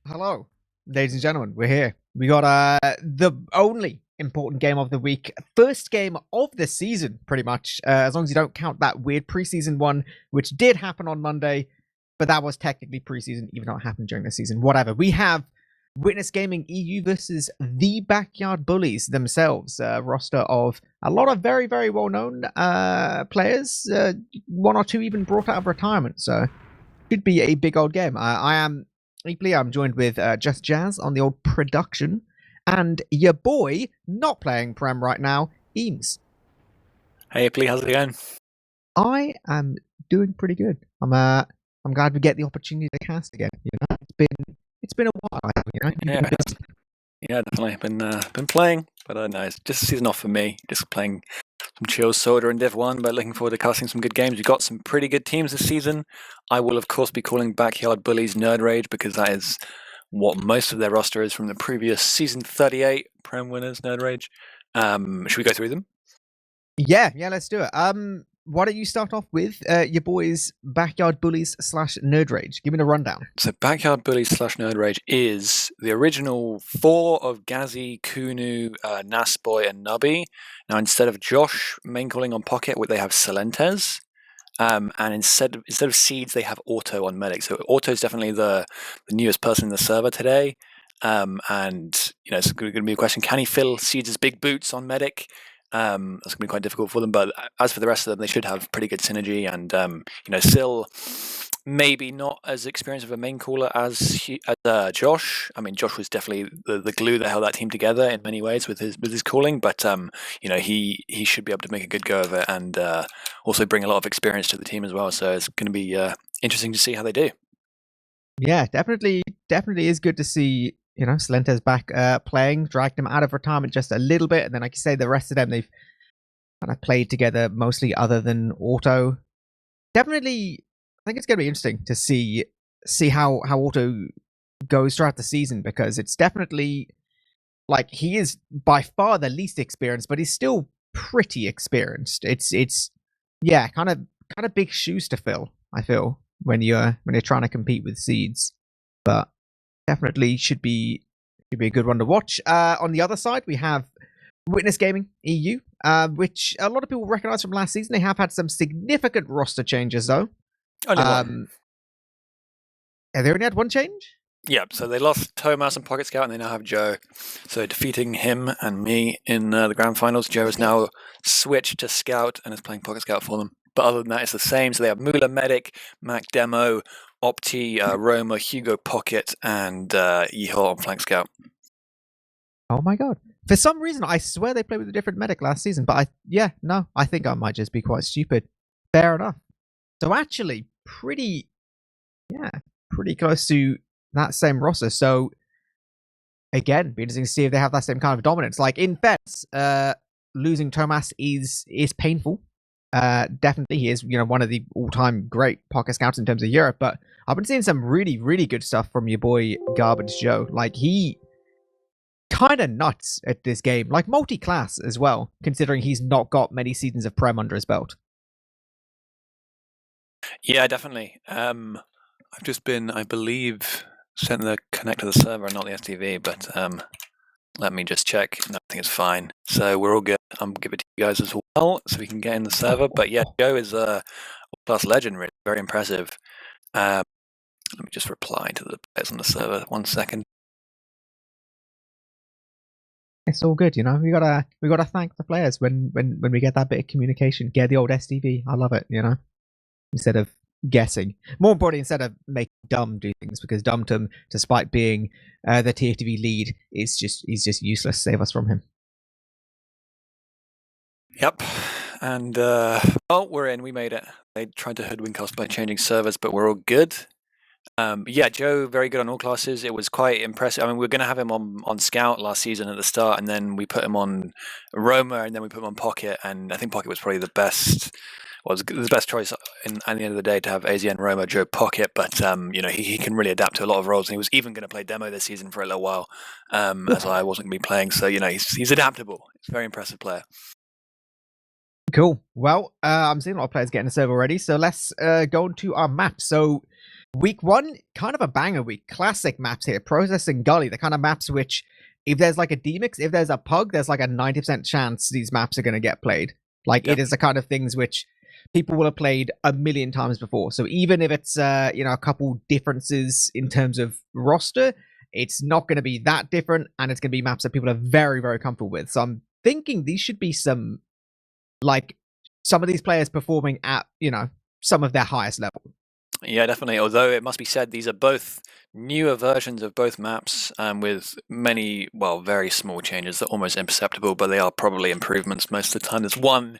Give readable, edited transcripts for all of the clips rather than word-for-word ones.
Hello, ladies and gentlemen. We're here. We got the only important game of the week, first game of the season, pretty much. As long as you don't count that weird preseason one, which did happen on Monday, but that was technically preseason, even though it happened during the season. Whatever. We have Witness Gaming EU versus the Backyard Bullies themselves. Roster of a lot of very, very well-known players. One or two even brought out of retirement. So should be a big old game. I am eepily. I'm joined with Just Jazz on the old production, and your boy not playing Prem right now, eemes. Hey, eepily, how's it going? I am doing pretty good. I'm glad we get the opportunity to cast again. You know, it's been a while. You know, Yeah, definitely. Been playing, but no, it's just a season off for me. Just playing some chill soda and Div 1, but looking forward to casting some good games. We've got some pretty good teams this season. I will, of course, be calling Backyard Bullies Nerd Rage because that is what most of their roster is from the previous season 38 Prem winners, Nerd Rage. Should we go through them? Yeah, let's do it. Why don't you start off with your boys Backyard Bullies / Nerd Rage? Give me the rundown. So Backyard Bullies / Nerd Rage is the original 4 of Gazi, Kunu, Nasboy, and Nubby. Now instead of Josh main calling on Pocket, they have Celentes. And instead of Seeds, they have Auto on Medic. So Auto is definitely the newest person in the server today. And you know, it's going to be a question: can he fill Seeds' big boots on Medic? That's going to be quite difficult for them. But as for the rest of them, they should have pretty good synergy. And you know, still maybe not as experienced of a main caller as Josh. I mean, Josh was definitely the glue that held that team together in many ways with his calling. But you know, he should be able to make a good go of it and also bring a lot of experience to the team as well. So it's going to be interesting to see how they do. Yeah, definitely is good to see. You know, Celentes back playing, dragged him out of retirement just a little bit, and then like you say, the rest of them they've kind of played together mostly, other than Auto. Definitely, I think it's going to be interesting to see how Auto goes throughout the season, because it's definitely like he is by far the least experienced, but he's still pretty experienced. It's yeah, kind of big shoes to fill, I feel, when you're trying to compete with Seeds, but definitely should be a good one to watch. On the other side, we have Witness Gaming EU, which a lot of people recognize from last season. They have had some significant roster changes, though. Only one. Have they only had one change? Yeah, so they lost Thomas and Pocket Scout, and they now have Joe. So defeating him and me in the grand finals, Joe has now switched to Scout and is playing Pocket Scout for them. But other than that, it's the same. So they have Mula Medic, Mac Demo, Opti, Roma, Hugo Pocket, and Yeehaw on Flank Scout. Oh my god. For some reason, I swear they played with a different medic last season, but I think I might just be quite stupid. Fair enough. So actually, pretty close to that same roster. So again, be interesting to see if they have that same kind of dominance. Like in Fence, losing Thomas is painful. Definitely, he is one of the all-time great pocket scouts in terms of Europe. But I've been seeing some really, really good stuff from your boy Garbage Joe. Like he kind of nuts at this game, like multi-class as well, considering he's not got many seasons of Prem under his belt. Yeah, definitely. I've just been, I believe, sent the connect to the server, not the STV, but let me just check. No, I think it's fine. So we're all good. I'm give it to you guys as well, so we can get in the server. But yeah, Joe is a class legend, really, very impressive. Let me just reply to the players on the server. 1 second. It's all good, we gotta thank the players when we get that bit of communication. Get the old STV. I love it, instead of guessing. More importantly, instead of making Dumb do things, because Dumb, despite being the TFTV lead, he's just useless. Save us from him. Yep. And well, we're in. We made it. They tried to hoodwink us by changing servers, but we're all good. Yeah, Joe, very good on all classes. It was quite impressive. I mean, we were going to have him on Scout last season at the start, and then we put him on Roma, and then we put him on Pocket, and I think Pocket was probably the best. Was the best choice at the end of the day to have AZN, Roma, Joe, Pocket, but he can really adapt to a lot of roles, and he was even going to play demo this season for a little while, as I wasn't going to be playing. So he's adaptable. He's a very impressive player. Cool. Well, I'm seeing a lot of players getting the server already, so let's go on to our map. So Week 1, kind of a banger week. Classic maps here. Process and Gully, the kind of maps which, if there's like a demix, if there's a pug, there's like a 90% chance these maps are going to get played. Like, it is the kind of things which people will have played a million times before. So even if it's, a couple differences in terms of roster, it's not going to be that different, and it's going to be maps that people are very, very comfortable with. So I'm thinking these should be some of these players performing at, some of their highest level. Yeah, definitely. Although it must be said, these are both newer versions of both maps, with many, very small changes that are almost imperceptible, but they are probably improvements most of the time. There's one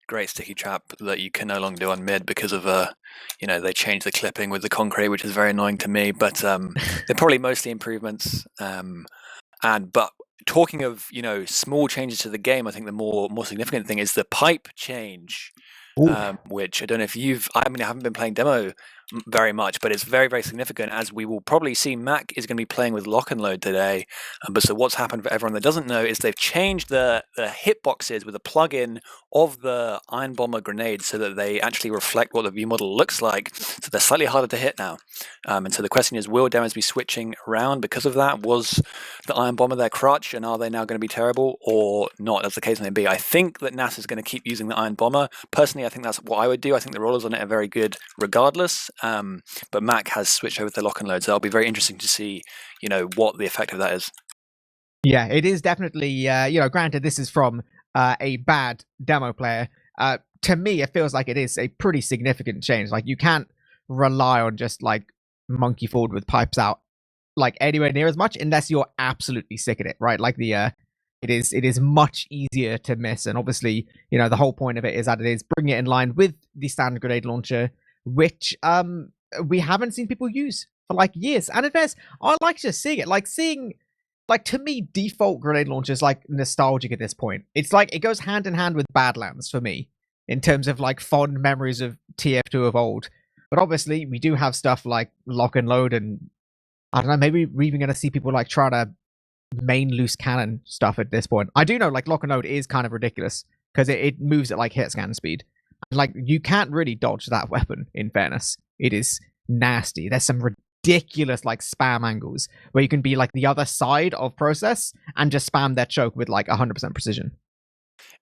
great sticky trap that you can no longer do on mid because of they changed the clipping with the concrete, which is very annoying to me, but they're probably mostly improvements. But talking of small changes to the game, I think the more significant thing is the pipe change, which I don't know if I haven't been playing demo very much, but it's very, very significant, as we will probably see. Mac is going to be playing with lock and load today, but so what's happened, for everyone that doesn't know, is they've changed the hitboxes with a plug-in of the Iron Bomber grenade so that they actually reflect what the view model looks like, so they're slightly harder to hit now. And so the question is, will demos be switching around because of that? Was the Iron Bomber their crutch, and are they now going to be terrible or not, as the case may be? I think that NAS is going to keep using the Iron Bomber. Personally, I think that's what I would do. I think the rollers on it are very good regardless. But Mac has switched over to lock and load, so it'll be very interesting to see, what the effect of that is. Yeah, it is definitely, granted, this is from a bad demo player. To me, it feels like it is a pretty significant change. Like, you can't rely on just, monkey forward with pipes out, anywhere near as much, unless you're absolutely sick at it, right? Like, it is much easier to miss, and obviously, the whole point of it is that it is bringing it in line with the standard grenade launcher, which we haven't seen people use for years. And in fairness, I like just seeing it. To me, default grenade launcher is nostalgic at this point. It's it goes hand in hand with Badlands for me in terms of fond memories of TF2 of old. But obviously, we do have stuff like lock and load, and I don't know, maybe we're even going to see people trying to main loose cannon stuff at this point. I do know lock and load is kind of ridiculous because it moves at hit scan speed. You can't really dodge that weapon, in fairness. It is nasty. There's some ridiculous spam angles where you can be the other side of process and just spam that choke with 100% precision.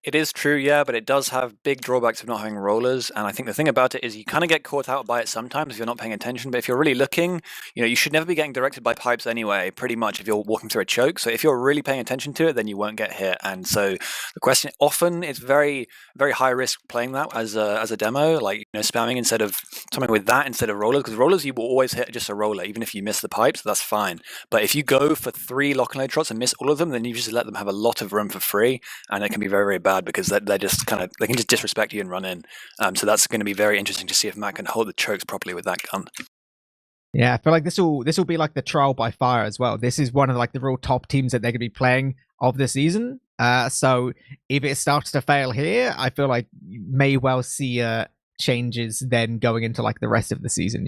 It is true, yeah, but it does have big drawbacks of not having rollers, and I think the thing about it is you kind of get caught out by it sometimes if you're not paying attention, but if you're really looking, you should never be getting directed by pipes anyway, pretty much, if you're walking through a choke. So if you're really paying attention to it, then you won't get hit. And so the question, often it's very, very high risk playing that as a demo, spamming instead of something with that instead of rollers, because rollers you will always hit just a roller, even if you miss the pipes, that's fine. But if you go for 3 lock and load shots and miss all of them, then you just let them have a lot of room for free, and it can be very, very bad because they just they can just disrespect you and run in. So that's going to be very interesting to see if Matt can hold the chokes properly with that gun. Yeah, I feel like this will be the trial by fire as well. This is one of the real top teams that they're going to be playing of the season. So if it starts to fail here, I feel like you may well see changes then going into the rest of the season.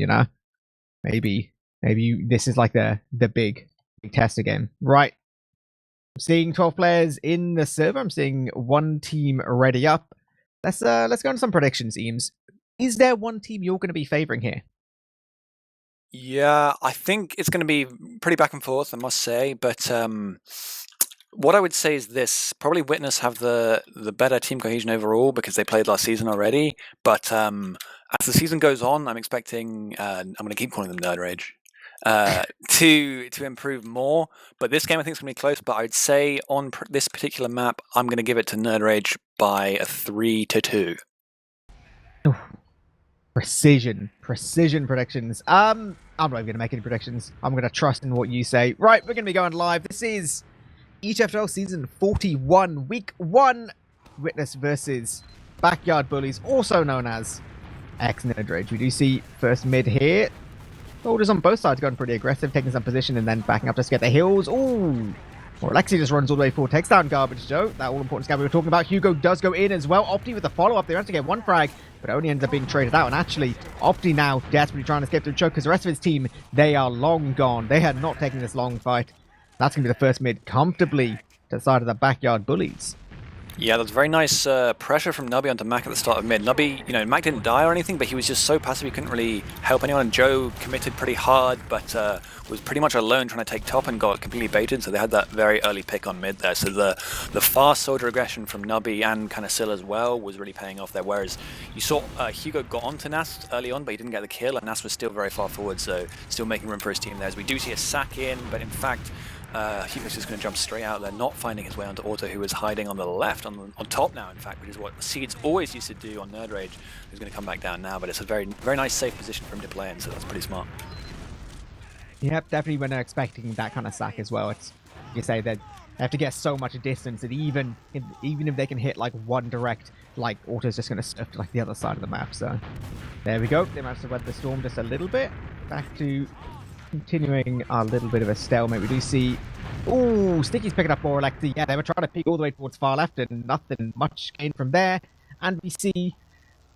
Maybe this is the big test again, right? I'm seeing 12 players in the server. I'm seeing one team already up. Let's go into some predictions, eemes. Is there one team you're going to be favoring here? Yeah, I think it's going to be pretty back and forth, I must say. But what I would say is this: probably Witness have the better team cohesion overall because they played last season already. But as the season goes on, I'm expecting. I'm going to keep calling them Nerd Rage. To improve more, but this game I think is going to be close. But I'd say on this particular map, I'm going to give it to Nerd Rage by a 3-2. Precision predictions. I'm not even going to make any predictions. I'm going to trust in what you say. Right, we're going to be going live. This is ETF2L season 41, week 1. Witness versus Backyard Bullies, also known as Nerd Rage. We do see first mid here. Soldiers on both sides going pretty aggressive, taking some position and then backing up to get the hills. Ooh. Or Alexi just runs all the way forward, takes down Garbage Joe. That all-important scout we were talking about. Hugo does go in as well. Opti with the follow-up. They have to get one frag, but only ends up being traded out. And actually, Opti now desperately trying to escape through choke because the rest of his team, they are long gone. They had not taken this long fight. That's going to be the first mid comfortably to the side of the Backyard Bullies. Yeah, that's very nice pressure from Nubby onto Mac at the start of mid. Nubby, Mac didn't die or anything, but he was just so passive he couldn't really help anyone. And Joe committed pretty hard, but was pretty much alone trying to take top and got completely baited. So they had that very early pick on mid there. So the fast soldier aggression from Nubby and kind of Syl as well was really paying off there. Whereas you saw Hugo got onto Nast early on, but he didn't get the kill, and Nast was still very far forward, so still making room for his team there. As we do see a sack in, but in fact, Hugo's just going to jump straight out there, not finding his way onto Auto, who is hiding on the left, on top now, in fact, which is what Seeds always used to do on Nerd Rage. He's going to come back down now, but it's a very, very nice, safe position for him to play in, so that's pretty smart. Yep, definitely when they're expecting that kind of sack as well. It's, you say that they have to get so much distance that even if they can hit like one direct, like Auto's just going to stuff to like the other side of the map. So there we go. They managed to weather the storm just a little bit. Back to continuing a little bit of a stalemate. We do see, ooh, Sticky's picking up more like yeah, they were trying to peek all the way towards far left and nothing much gained from there. And we see,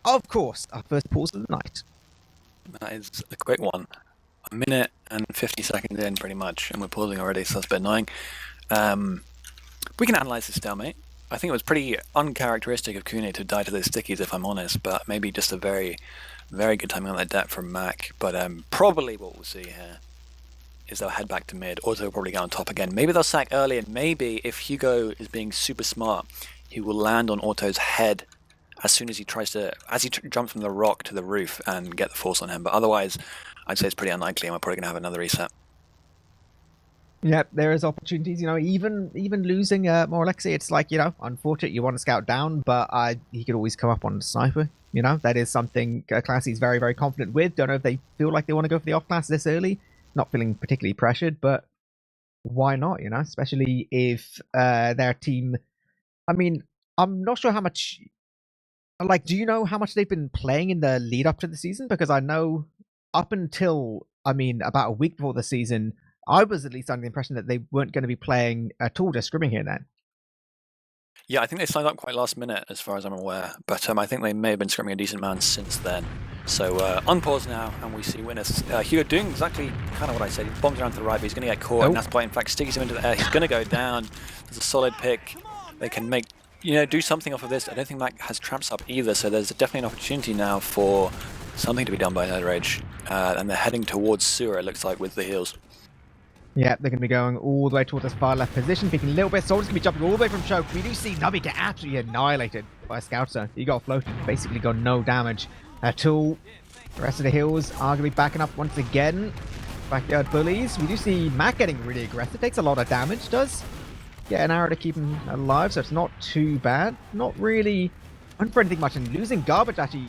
of course, our first pause of the night. That is a quick one. A minute and 50 seconds in, pretty much, and we're pausing already, so that's a bit annoying. We can analyze this stalemate. I think it was pretty uncharacteristic of Kune to die to those stickies, if I'm honest, but maybe just a very, very good timing on that debt from Mac. But probably what we'll see here is they'll head back to mid. Auto will probably go on top again. Maybe they'll sack early, and maybe if Hugo is being super smart, he will land on Auto's head as soon as he tries to, jumps from the rock to the roof and get the force on him. But otherwise, I'd say it's pretty unlikely, and we're probably going to have another reset. Yep, there is opportunities, even losing Moralexi, it's like, unfortunate you want to scout down, but he could always come up on the sniper. That is something Classy's very, very confident with. Don't know if they feel like they want to go for the off-class this early. Not feeling particularly pressured, but why not, especially if their team... I mean, I'm not sure how much... Like, do you know how much they've been playing in the lead up to the season? Because I know up until, about a week before the season, I was at least under the impression that they weren't going to be playing at all, just scrimming here then. Yeah, I think they signed up quite last minute, as far as I'm aware. But I think they may have been scrimming a decent amount since then. So unpause now, and we see winners. Hugo doing exactly kind of what I said. He bombs around to the right, but he's going to get caught. And that's why, in fact, sticks him into the air. He's going to go down. There's a solid pick. They can make, do something off of this. I don't think Mac has traps up either, so there's definitely an opportunity now for something to be done by Nerd Rage. And they're heading towards sewer, it looks like, with the heals. Yeah, they're going to be going all the way towards this far left position, picking a little bit. Soldier's going to be jumping all the way from choke. We do see Nubby get absolutely annihilated by a scout zone. He got floated, basically got no damage at all. The rest of the heals are going to be backing up once again. Backyard Bullies. We do see Mac getting really aggressive. Takes a lot of damage, does get an arrow to keep him alive, so it's not too bad. Not really on for anything much, and losing Garbage actually.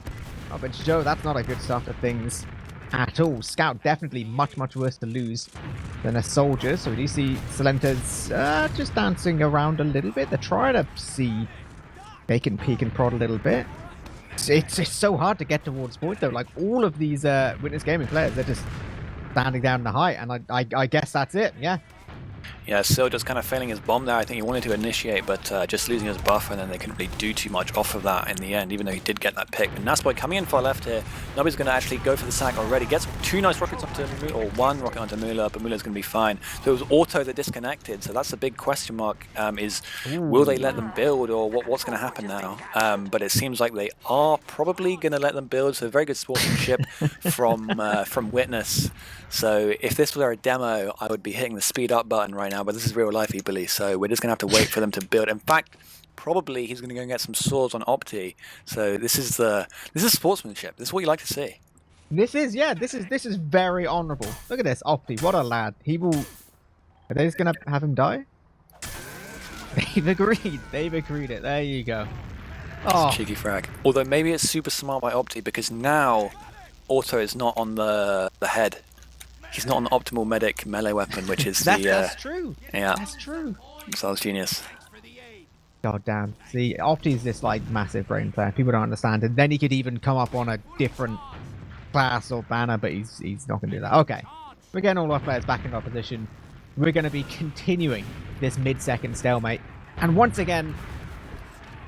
Garbage Joe, that's not a good start to things at all. Scout definitely much worse to lose than a soldier. So we do see Silenta's just dancing around a little bit. They're trying to see they can peek and prod a little bit. It's so hard to get towards point though. Like all of these Witness Gaming players, they're just standing down in the height, and I guess that's it. Yeah. Yeah, Syl just kind of failing his bomb there. I think he wanted to initiate, but just losing his buff, and then they couldn't really do too much off of that in the end, even though he did get that pick. And Nasboy coming in far left here. Nubby's going to actually go for the sack already. Gets two nice rockets onto Mula, or one rocket onto Mula, but Mula's going to be fine. So it was Auto that disconnected, so that's the big question mark, is will they let them build, or what's going to happen now? But it seems like they are probably going to let them build, so very good sportsmanship from Witness. So if this were a demo, I would be hitting the speed up button right now, but this is real life eepily, so we're just going to have to wait for them to build. In fact, probably he's going to go and get some swords on Opti. So this is sportsmanship. This is what you like to see. This is very honourable. Look at this, Opti, what a lad. He will... Are they just going to have him die? They've agreed it. There you go. Oh. Cheeky frag. Although maybe it's super smart by Opti, because now Auto is not on the head. He's not an optimal medic melee weapon, which is that's true. Yeah, that's true. So that's genius. God damn. See, Opti's this like massive brain player. People don't understand. And then he could even come up on a different class or banner, but he's not going to do that. Okay, we're getting all our players back in our position. We're going to be continuing this mid-second stalemate, and once again,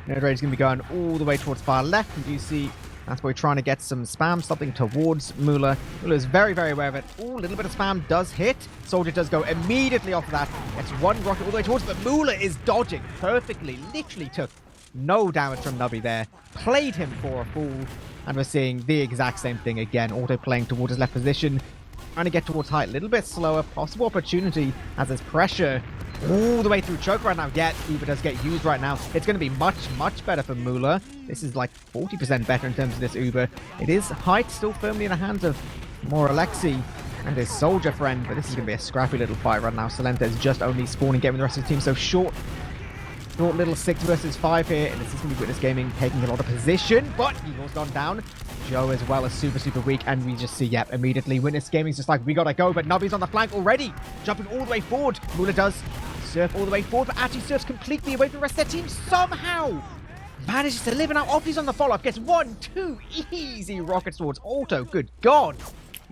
Nerd Rage is going to be going all the way towards far left. And you see. That's why we're trying to get some spam, something towards Mula. Mula is very, very aware of it. Ooh, a little bit of spam does hit. Soldier does go immediately off of that. Gets one rocket all the way towards, but Mula is dodging perfectly. Literally took No damage from Nubby there. Played him for a fool. And we're seeing the exact same thing again. Auto playing towards his left position. Trying to get towards height a little bit slower. Possible opportunity as there's pressure all the way through choke right now. Yet Uber does get used right now. It's going to be much, much better for Mula. This is like 40% better in terms of this Uber. It is height still firmly in the hands of more Alexi and his soldier friend. But this is going to be a scrappy little fight right now. Salenta is just only spawning, getting the rest of the team. So short little 6 versus 5 here, and this is going to be Witness Gaming taking a lot of position, but Eagle's gone down. Joe as well is super weak, and we just see, yep, immediately Witness Gaming's just like, we gotta go, but Nubby's on the flank already, jumping all the way forward. Mula does surf all the way forward, but actually surfs completely away from the rest of their team somehow. Manages to live, and now Opti's on the follow-up, gets 1, 2 easy rockets towards Auto. Good God.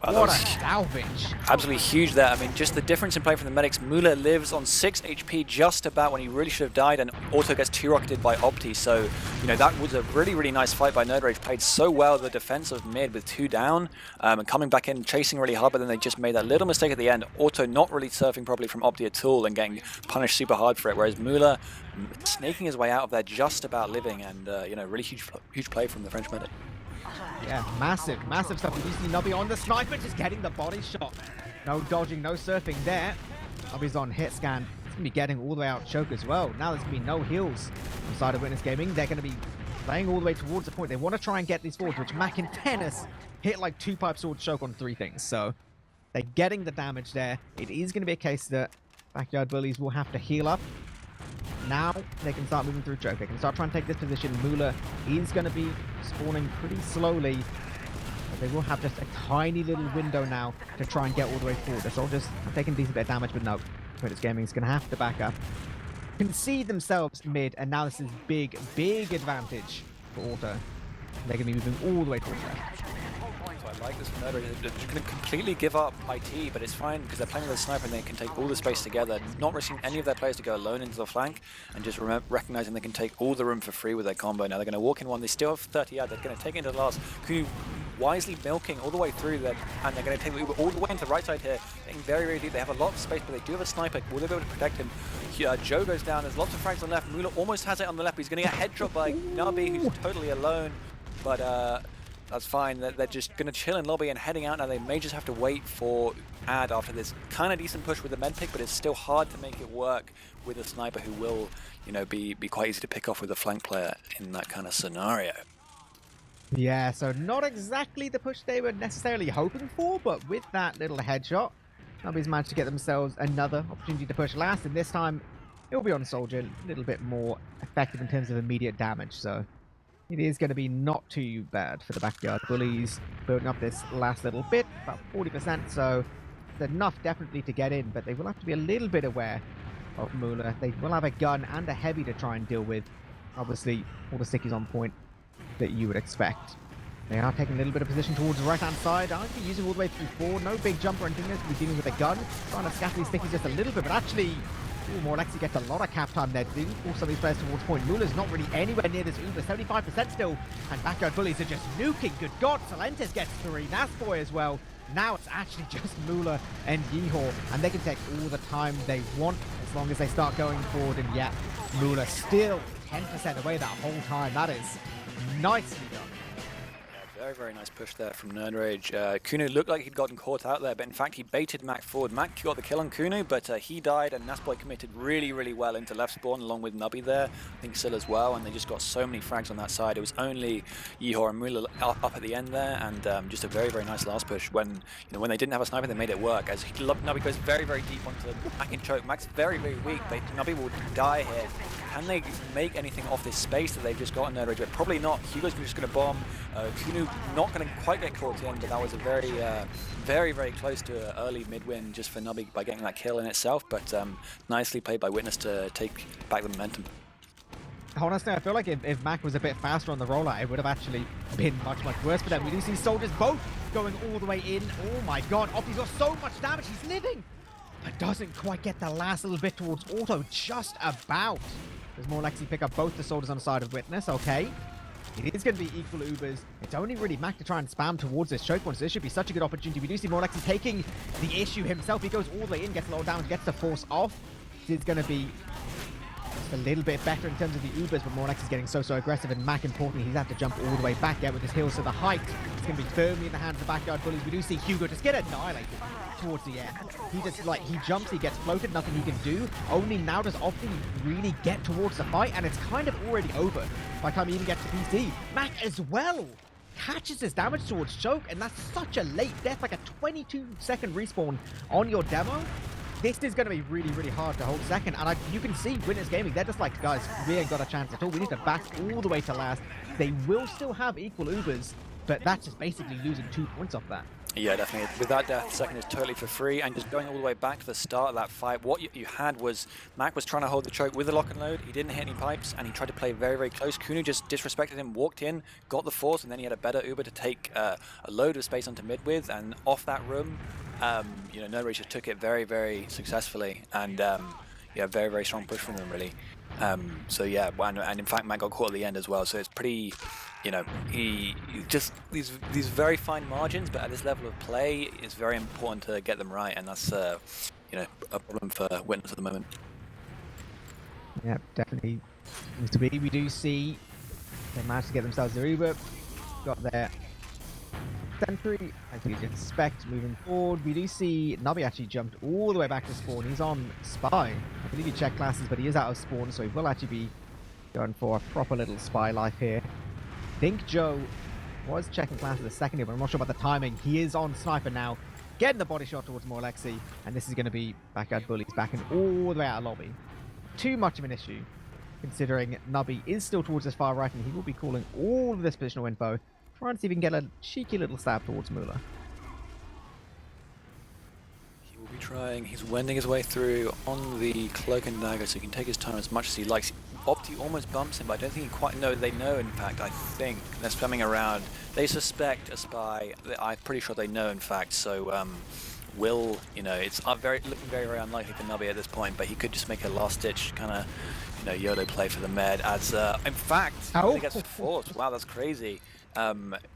Wow, what a salvage. Absolutely huge there. I mean, just the difference in play from the medics. Mula lives on 6 HP just about when he really should have died, and Auto gets 2-rocketed by Opti. So, you know, that was a really nice fight by Nerdrage. Played so well the defense of mid with 2 down, and coming back in, chasing really hard, but then they just made that little mistake at the end. Auto not really surfing properly from Opti at all and getting punished super hard for it, whereas Mula snaking his way out of there just about living, and, you know, really huge play from the French medic. Yeah, massive stuff. We do see Nubby on the sniper, just getting the body shot. No dodging, no surfing there. Nubby's on hit scan. He's going to be getting all the way out choke as well. Now there's going to be no heals on the side of Witness Gaming. They're going to be playing all the way towards the point. They want to try and get these forwards, which Mac and Tennis hit like 2-pipe sword choke on 3 things. So they're getting the damage there. It is going to be a case that Backyard Bullies will have to heal up. Now they can start moving through choke. They can start trying to take this position. Mula is going to be spawning pretty slowly. But they will have just a tiny little window now to try and get all the way forward. The soldiers are taking a decent bit of damage, but no. Witness Gaming is going to have to back up. Concede themselves mid, and now this is big advantage for Auto. They're going to be moving all the way towards left. I like this from Nerdrage. They're just going to completely give up IT, but it's fine because they're playing with a sniper and they can take all the space together. Not risking any of their players to go alone into the flank, and just recognizing they can take all the room for free with their combo. Now they're going to walk in one. They still have 30 out. They're going to take it into the last. Kunu wisely milking all the way through that, and they're going to take the Uber all the way into the right side here, getting very deep. They have a lot of space, but they do have a sniper. Will they be able to protect him? Joe goes down. There's lots of frags on the left. Mula almost has it on the left. He's going to get head drop by Nabi, who's totally alone, but that's fine. They're just going to chill in lobby and heading out now. They may just have to wait for Ad after this kind of decent push with the med pick, but it's still hard to make it work with a sniper who will, you know, be quite easy to pick off with a flank player in that kind of scenario. Yeah, so not exactly the push they were necessarily hoping for, but with that little headshot, Nubby's managed to get themselves another opportunity to push last, and this time it'll be on Soldier, a little bit more effective in terms of immediate damage, so it is going to be not too bad for the Backyard Bullies, building up this last little bit, about 40%, so it's enough definitely to get in, but they will have to be a little bit aware of Mula. They will have a gun and a heavy to try and deal with. Obviously, all the stickies on point that you would expect. They are taking a little bit of position towards the right-hand side. I'd be using all the way through forward. No big jump or anything. This will be dealing with a gun. Trying to scatter these stickies just a little bit, but actually, more Alexi gets a lot of cap time there. They force some of these players towards point. Mula's not really anywhere near this Uber. 75% still. And Backyard Bullies are just nuking. Good God. Salentes gets 3. Nasboy as well. Now it's actually just Mula and Yeehor. And they can take all the time they want as long as they start going forward. And yeah, Mula still 10% away that whole time. That is nicely done. Very nice push there from Nerdrage. Kunu looked like he'd gotten caught out there, but in fact he baited Mac forward. Mac got the kill on Kunu, but he died, and Nasboy committed really well into left spawn along with Nubby there. I think Sill as well, and they just got so many frags on that side. It was only Yeehor and Mula up at the end there, and just a very nice last push. When when they didn't have a sniper, they made it work. As Nubby goes very deep onto Mac and choke. Mac's very weak. Nubby will die here. Can they make anything off this space that they've just got in Nerdrage? But probably not. Hugo's just going to bomb. Kunu not going to quite get caught in, but that was a very close to an early mid-win just for Nubby by getting that kill in itself, but nicely played by Witness to take back the momentum. Honestly, I feel like if Mac was a bit faster on the rollout, it would have actually been much worse for them. We do see soldiers both going all the way in. Oh my God, Opti's got so much damage, he's living, but doesn't quite get the last little bit towards Auto, just about. There's more Lexi pick up both the soldiers on the side of Witness, okay. It is going to be equal Ubers. It's only really Mac to try and spam towards this choke point, so this should be such a good opportunity. We do see Morlexi taking the issue himself. He goes all the way in, gets a lot of damage, gets the force off. It's going to be a little bit better in terms of the Ubers, but Morlex is getting so aggressive, and Mac, importantly, he's had to jump all the way back there with his heels, so the height is going to be firmly in the hands of the backyard bullies. We do see Hugo just get annihilated towards the air. He just, like, he jumps, he gets floated, nothing he can do. Only now does Opti really get towards the fight, and it's kind of already over by the time he even gets to PC. Mac as well catches his damage towards Choke, and that's such a late death, like a 22-second respawn on your demo. This is going to be really hard to hold second, and you can see Winners Gaming, they're just like, guys, we ain't got a chance at all. We need to back all the way to last. They will still have equal Ubers, but that's just basically losing 2 points off that. Yeah, definitely. With that death, second is totally for free, and just going all the way back to the start of that fight, what you had was Mac was trying to hold the choke with the lock and load. He didn't hit any pipes, and he tried to play very close. Kunu just disrespected him, walked in, got the force, and then he had a better Uber to take a load of space onto mid with, and off that room, you know, Nerd Rage just took it very successfully, and yeah, very strong push from them, really. So yeah, and in fact, Mac got caught at the end as well, so it's pretty, you know, he just these very fine margins, but at this level of play, it's very important to get them right, and that's you know, a problem for Witness at the moment. Yeah, definitely seems to be. We do see they managed to get themselves their Uber, got their sentry, as you'd expect. Moving forward, we do see Nubby actually jumped all the way back to spawn. He's on Spy. I believe he checked classes, but he is out of spawn, so he will actually be going for a proper little Spy life here. I think Joe was checking classes a second here, but I'm not sure about the timing. He is on Sniper now, getting the body shot towards Morlexi, and this is going to be Backyard Bullies backing all the way out of lobby. Too much of an issue, considering Nubby is still towards his far right, and he will be calling all of this positional info, trying to see if he can get a cheeky little stab towards Mula. He will be trying. He's wending his way through on the cloak and dagger, so he can take his time as much as he likes. Opti almost bumps him, but I don't think he quite know. They know, in fact, I think. They're spamming around. They suspect a spy. I'm pretty sure they know, in fact, so will, you know, it's looking very unlikely for Nubby at this point, but he could just make a last-ditch kind of, you know, YOLO play for the med as, in fact, he gets forced. Wow, that's crazy.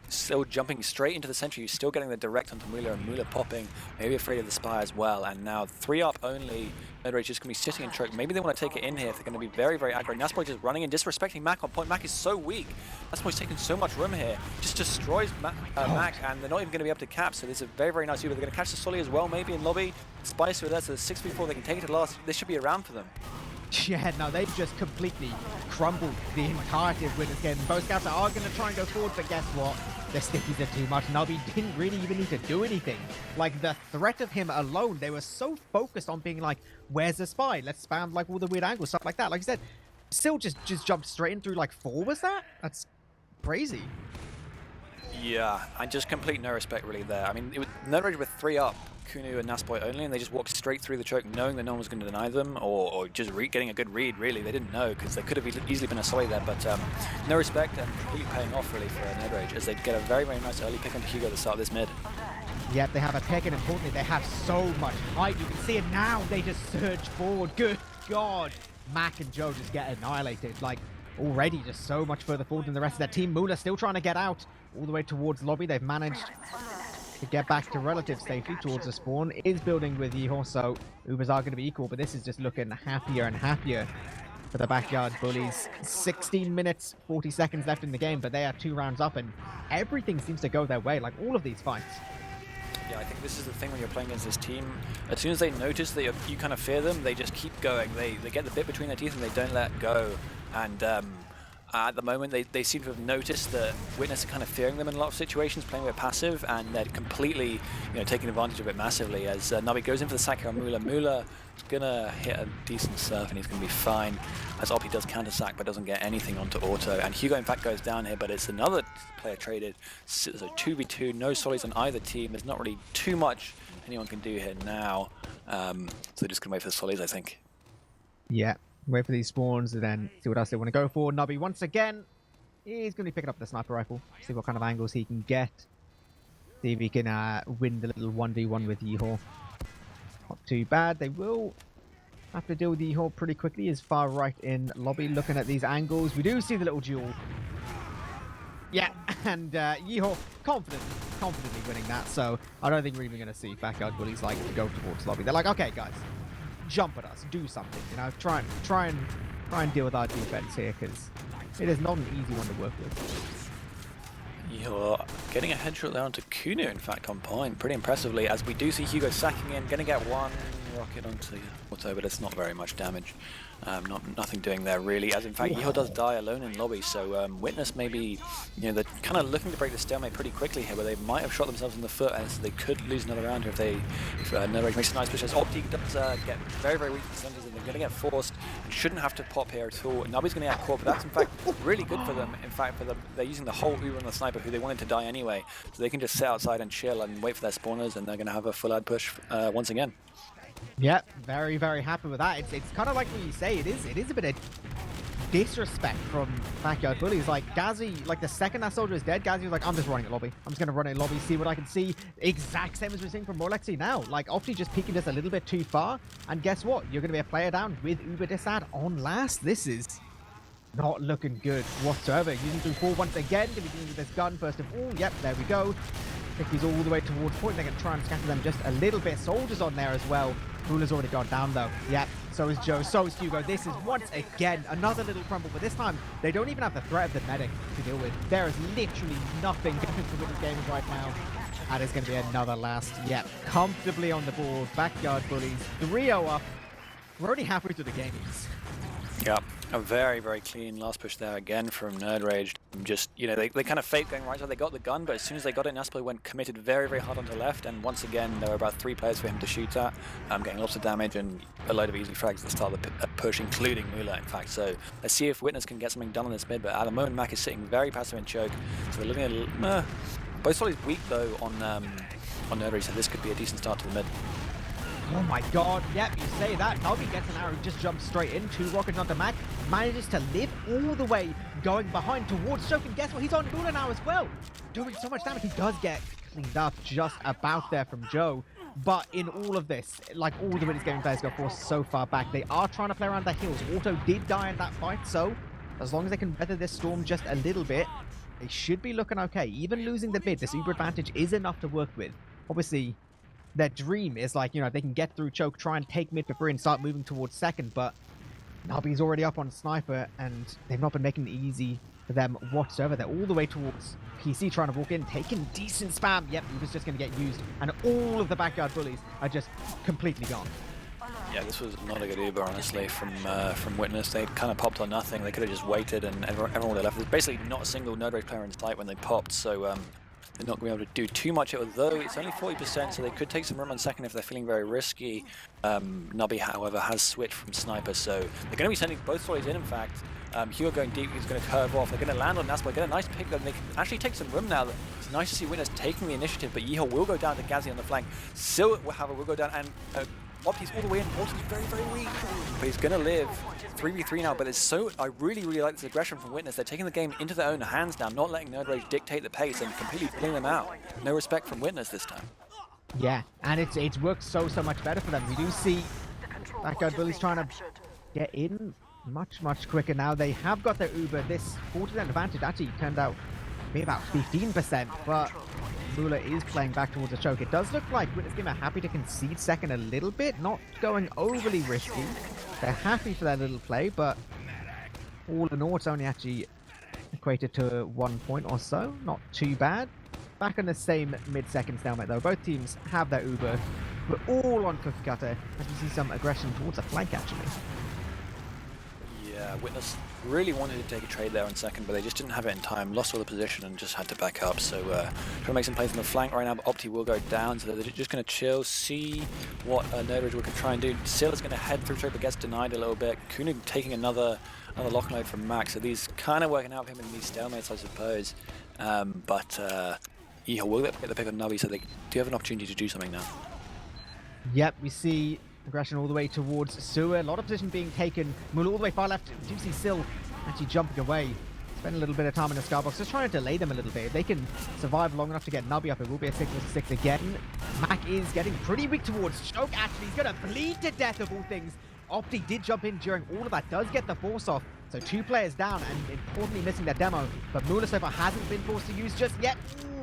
Still jumping straight into the sentry, still getting the direct onto Mula, and Mula popping, maybe afraid of the spy as well, and now 3 up only. Nerd Rage just going to be sitting in choke. Maybe they want to take it in here if they're going to be very aggro. Nasboy just running and disrespecting Mac on point. Mac is so weak. Nasboy's taking so much room here. Just destroys Mac, and they're not even going to be able to cap, so this is a very nice Uber. They're going to catch the Solly as well, maybe in lobby. Spice are there, so the 6v4, they can take it to last. This should be around for them. Yeah, no, they've just completely crumbled the entirety of Winners Game. Both scouts are going to try and go forward, but guess what? The stickies are too much. Nubby didn't really even need to do anything. Like, the threat of him alone, they were so focused on being like, where's the spy? Let's spam, like, all the weird angles, stuff like that. Like I said, still just jumped straight in through, like, 4 was that? That's crazy. Yeah, and just complete no respect really there. I mean, it was Nerd Rage with 3 up, Kunu and Nasboy only, and they just walked straight through the choke knowing that no one was going to deny them, or just getting a good read, really. They didn't know, because they could have easily been a solid there, but no respect and completely paying off, really, for Nerd Rage, as they get a very nice early pick onto Hugo at the start of this mid. Yep, they have a pick, and importantly, they have so much height. You can see it now. They just surge forward. Good God. Mac and Joe just get annihilated. Like, already just so much further forward than the rest of their team. Mula still trying to get out all the way towards lobby. They've managed to get back to relative safety towards the spawn. Is building with Yeehor, so Ubers are going to be equal, but this is just looking happier and happier for the Backyard Bullies. 16 minutes, 40 seconds left in the game, but they are 2 rounds up, and everything seems to go their way, like all of these fights. Yeah, I think this is the thing when you're playing against this team. As soon as they notice that you kind of fear them, they just keep going. They get the bit between their teeth and they don't let go. And at the moment, they seem to have noticed that Witness are kind of fearing them in a lot of situations, playing with passive, and they're completely, you know, taking advantage of it massively. As Nubby goes in for the sack here on Mula. Mula is gonna hit a decent surf, and he's gonna be fine. As Oppie does counter sack, but doesn't get anything onto auto. And Hugo, in fact, goes down here, but it's another player traded. So 2v2, no solis on either team. There's not really too much anyone can do here now. So they're just gonna wait for the solis, I think. Yeah. Wait for these spawns and then see what else they want to go for. Nubby, once again, he's going to be picking up the sniper rifle. See what kind of angles he can get. See if he can win the little 1v1 with Yeehor. Not too bad. They will have to deal with Yeehor pretty quickly. Is far right in lobby. Looking at these angles, we do see the little duel. Yeah, and Yeehor confidently winning that. So I don't think we're even going to see Backyard Bullies like go towards lobby. They're like, okay, guys, jump at us, do something, you know, try and try and deal with our defense here, because it is not an easy one to work with. You're getting a headshot there onto Kunu, in fact, on point, pretty impressively, as we do see Hugo sacking in, going to get one rocket onto Auto, but it's not very much damage. Nothing doing there, really, as in fact, Yeho does die alone in lobby, so Witness maybe, they're kind of looking to break the stalemate pretty quickly here, but they might have shot themselves in the foot, and so they could lose another round here if Nerage makes a nice push. As Opti does get very, very weak to the centers, and they're going to get forced, and shouldn't have to pop here at all. Nabi's going to get caught, but that's, in fact, really good for them. In fact, they're using the whole Uber and the Sniper, who they wanted to die anyway, so they can just sit outside and chill and wait for their spawners, and they're going to have a full ad push once again. Yeah, very, very happy with that. It's kind of like what you say. It is a bit of disrespect from Backyard Bullies. Like Gazi, like the second that soldier is dead, Gazi was like, I'm just running at lobby. I'm just going to run at lobby, see what I can see. Exact same as we're seeing from Morlexi now. Like Opti just peeking this a little bit too far. And guess what? You're going to be a player down with Uber Disad on last. This is not looking good whatsoever. Using through 4 once again. Going to be dealing with this gun first of all. Yep, there we go. He's all the way towards point. They're going to try and scatter them just a little bit. Soldiers on there as well. Ruler's already gone down though. Yep, so is Joe, so is Hugo. This is once again another little crumble, but this time they don't even have the threat of the medic to deal with. There is literally nothing going for Winner's Gaming right now. That is going to be another last. Yep, comfortably on the board. Backyard Bullies 3-0 up. We're already halfway through the games. Yeah, a very, very clean last push there again from Nerd Rage. Just, they kind of faked going right side. They got the gun, but as soon as they got it, Naspo went committed very, very hard onto left. And once again, there were about 3 players for him to shoot at, getting lots of damage and a load of easy frags at the start of the push, including Mula, in fact. So let's see if Witness can get something done on this mid. But at the moment, Mac is sitting very passive in choke. So they're looking at both solid weak though on Nerd Rage. So this could be a decent start to the mid. Oh my god, yep, you say that. Nobby gets an arrow, just jumps straight in. 2 rockets onto Mac. Manages to live all the way going behind towards Choke. And guess what? He's on Luna now as well. Doing so much damage. He does get cleaned up just about there from Joe. But in all of this, like all the Winner's Gaming players got forced so far back, they are trying to play around the hills. Auto did die in that fight, so as long as they can weather this storm just a little bit, they should be looking okay. Even losing the mid, this Uber advantage is enough to work with. Obviously, their dream is like, they can get through Choke, try and take mid for free and start moving towards second, but Nabi's already up on Sniper and they've not been making it easy for them whatsoever. They're all the way towards PC trying to walk in, taking decent spam. Yep, Uber's just going to get used and all of the Backyard Bullies are just completely gone. Yeah, this was not a good Uber, honestly, from Witness. They kind of popped on nothing. They could have just waited and everyone would have left. There's basically not a single Nerd Rage player in sight when they popped, so they're not going to be able to do too much, although it's only 40%, so they could take some room on second if they're feeling very risky. Nubby, however, has switched from Sniper, so they're going to be sending both soldiers in fact. Hugo going deep, he's going to curve off. They're going to land on Naspo, get a nice pick, and they can actually take some room now. It's nice to see Witness taking the initiative, but Yeho will go down to Gazi on the flank. Still, however, will go down, and Opti's all the way in. Opti's very, very weak, but he's going to live. 3v3 now, but I really, really like this aggression from Witness. They're taking the game into their own hands now, not letting Nerd Rage dictate the pace and completely pulling them out. No respect from Witness this time. Yeah, and it's worked so much better for them. We do see Backyard Bullies trying to get in much quicker now. They have got their Uber. This 40% advantage actually turned out to be about 15%, but Mula is playing back towards the Choke. It does look like Witness Game are happy to concede second a little bit, not going overly risky. They're happy for their little play, but all in all, it's only actually equated to 1 point or so. Not too bad. Back in the same mid-second stalemate, though. Both teams have their Uber. We're all on cookie cutter, as we see some aggression towards the flank, actually. Yeah, Witness really wanted to take a trade there on second, but they just didn't have it in time. Lost all the position and just had to back up. So trying to make some plays on the flank right now, but Opti will go down, so they're just going to chill, see what Nerd Rage can try and do. Silla's going to head through choke, but gets denied a little bit. Kunu taking another lock load from Max, so these kind of working out for him in these stalemates, I suppose. Yeho will get the pick on Navi, so they do have an opportunity to do something now. Yep, we see aggression all the way towards Sewer. A lot of position being taken. Mula all the way far left. We do see Sill actually jumping away. Spend a little bit of time in the skybox, just trying to delay them a little bit. If they can survive long enough to get Nubby up, it will be a 6-6 again. Mac is getting pretty weak towards Choke. Actually, he's going to bleed to death of all things. Opti did jump in during all of that, does get the force off. So 2 players down and importantly missing their demo. But Mula so far hasn't been forced to use just yet.